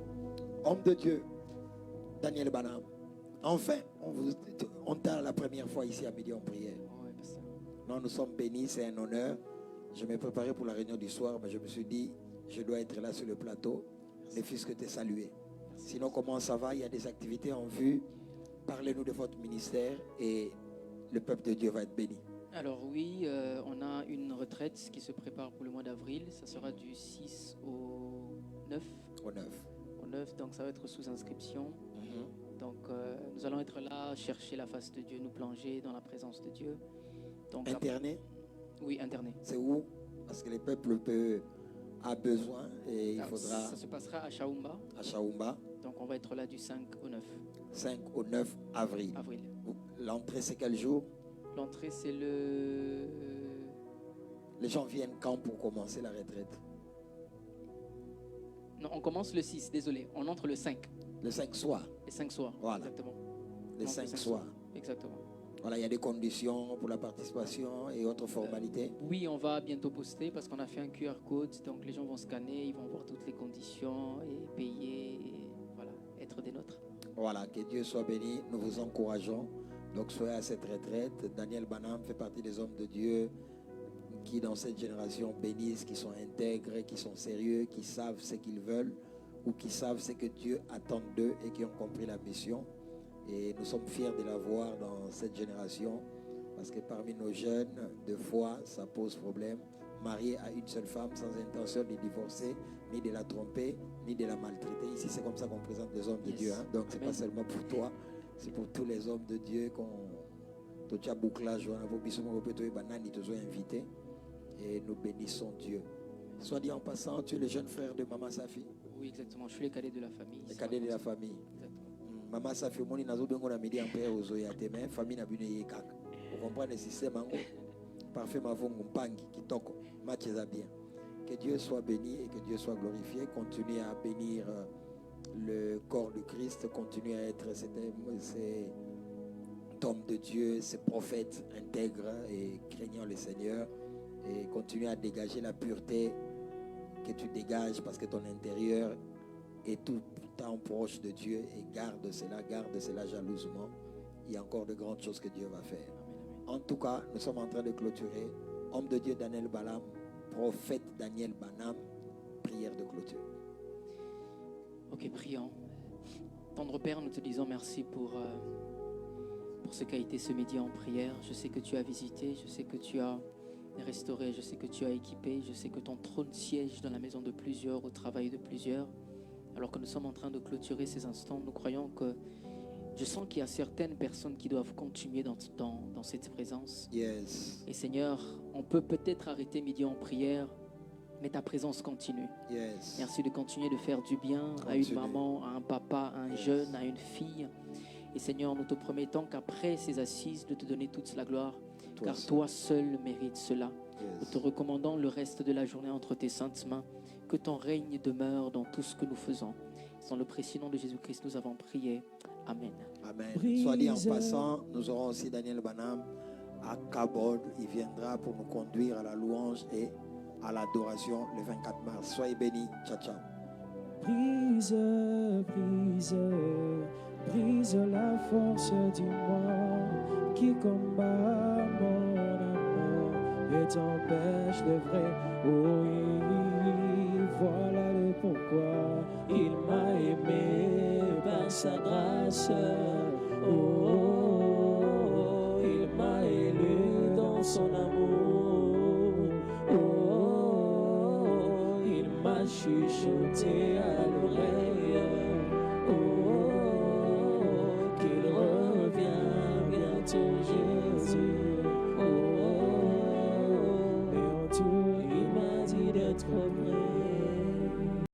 Homme de Dieu, Daniel Banam. Enfin, on t'a la première fois ici à midi en prière. Non, nous sommes bénis, c'est un honneur. Je m'ai préparé pour la réunion du soir, mais je me suis dit, je dois être là sur le plateau, ne fût-ce que te saluer. Sinon, comment ça va? Il y a des activités en vue. Parlez-nous de votre ministère et le peuple de Dieu va être béni. Alors oui, on a une retraite qui se prépare pour le mois d'avril. Ça sera du 6 au 9. Au 9. Au 9, donc ça va être sous inscription. Donc nous allons être là, chercher la face de Dieu, nous plonger dans la présence de Dieu. Donc, interné? Oui, interné. C'est où? Parce que le peuple a besoin et il faudra Ça se passera à Chaoumba. à Chaoumba, Donc on va être là du 5 au 9 5 au 9 avril. avril. L'entrée, c'est quel jour? L'entrée, c'est le... Les gens viennent quand pour commencer la retraite? Non, on commence le 6, désolé. On entre le 5. Le 5 soir. Les 5 soirs. Voilà. Exactement. Les Donc, 5 5 soirs. Exactement. Voilà, il y a des conditions pour la participation et autres formalités. Oui, on va bientôt poster parce qu'on a fait un QR code. Donc les gens vont scanner, ils vont voir toutes les conditions et payer. Et voilà, être des nôtres. Voilà, que Dieu soit béni. Nous vous encourageons. Donc soyez à cette retraite. Daniel Banham fait partie des hommes de Dieu qui dans cette génération bénissent, qui sont intègres, qui sont sérieux, qui savent ce qu'ils veulent ou qui savent ce que Dieu attend d'eux et qui ont compris la mission. Et nous sommes fiers de l'avoir dans cette génération parce que parmi nos jeunes, de foi, ça pose problème. Marié à une seule femme sans intention de divorcer, ni de la tromper, ni de la maltraiter. Ici, c'est comme ça qu'on présente des hommes de Dieu. Hein? Donc, ce n'est pas seulement pour toi, c'est pour tous les hommes de Dieu qu'on a bouclage, invité. Et nous bénissons Dieu. Soit dit en passant, tu es le jeune frère de Maman Safi. Oui, exactement. Je suis le cadet de la famille. Le cadet de la famille. Exactement. Maman Safi, mon inazo bengo na midi en père aux oyates, mais famille n'a bune yekak. Vous comprenez le système en gros. Parfait mavongo mpangi kitoko. Match est bien. Que Dieu soit béni et que Dieu soit glorifié. Continuez à bénir le corps de Christ. Continuez à être cet homme de Dieu, ces prophètes intègres et craignant le Seigneur. Et continuez à dégager la pureté que tu dégages parce que ton intérieur est tout le temps proche de Dieu. Et garde cela jalousement. Il y a encore de grandes choses que Dieu va faire. En tout cas, nous sommes en train de clôturer. Homme de Dieu Daniel Banham, prophète Daniel Banham, prière de clôture. Ok, prions. Tendre Père, nous te disons merci pour ce qu'a été ce midi en prière. Je sais que tu as visité, je sais que tu as restauré, je sais que tu as équipé, je sais que ton trône siège dans la maison de plusieurs, au travail de plusieurs. Alors que nous sommes en train de clôturer ces instants, nous croyons que je sens qu'il y a certaines personnes qui doivent continuer dans cette présence. Yes. Et Seigneur, on peut peut-être arrêter midi en prière, mais ta présence continue. Yes. Merci de continuer de faire du bien à une maman, à un papa, à un jeune, à une fille. Et Seigneur, nous te promettons qu'après ces assises, de te donner toute la gloire, car toi seul mérites cela. Nous te recommandons le reste de la journée entre tes saintes mains, que ton règne demeure dans tout ce que nous faisons. Dans le précieux nom de Jésus-Christ, nous avons prié. Amen. Amen. Soit dit en passant, nous aurons aussi Daniel Banham à Kabod. Il viendra pour nous conduire à la louange et à l'adoration le 24 mars. Soyez bénis. Ciao, ciao. Brise, brise, brise la force du mal qui combat mon amour et t'empêche le vrai. Oh oui, voilà le pourquoi il m'a aimé par sa grâce. Oh, il m'a élu dans son amour. Oh, il m'a chuchoté à l'oreille.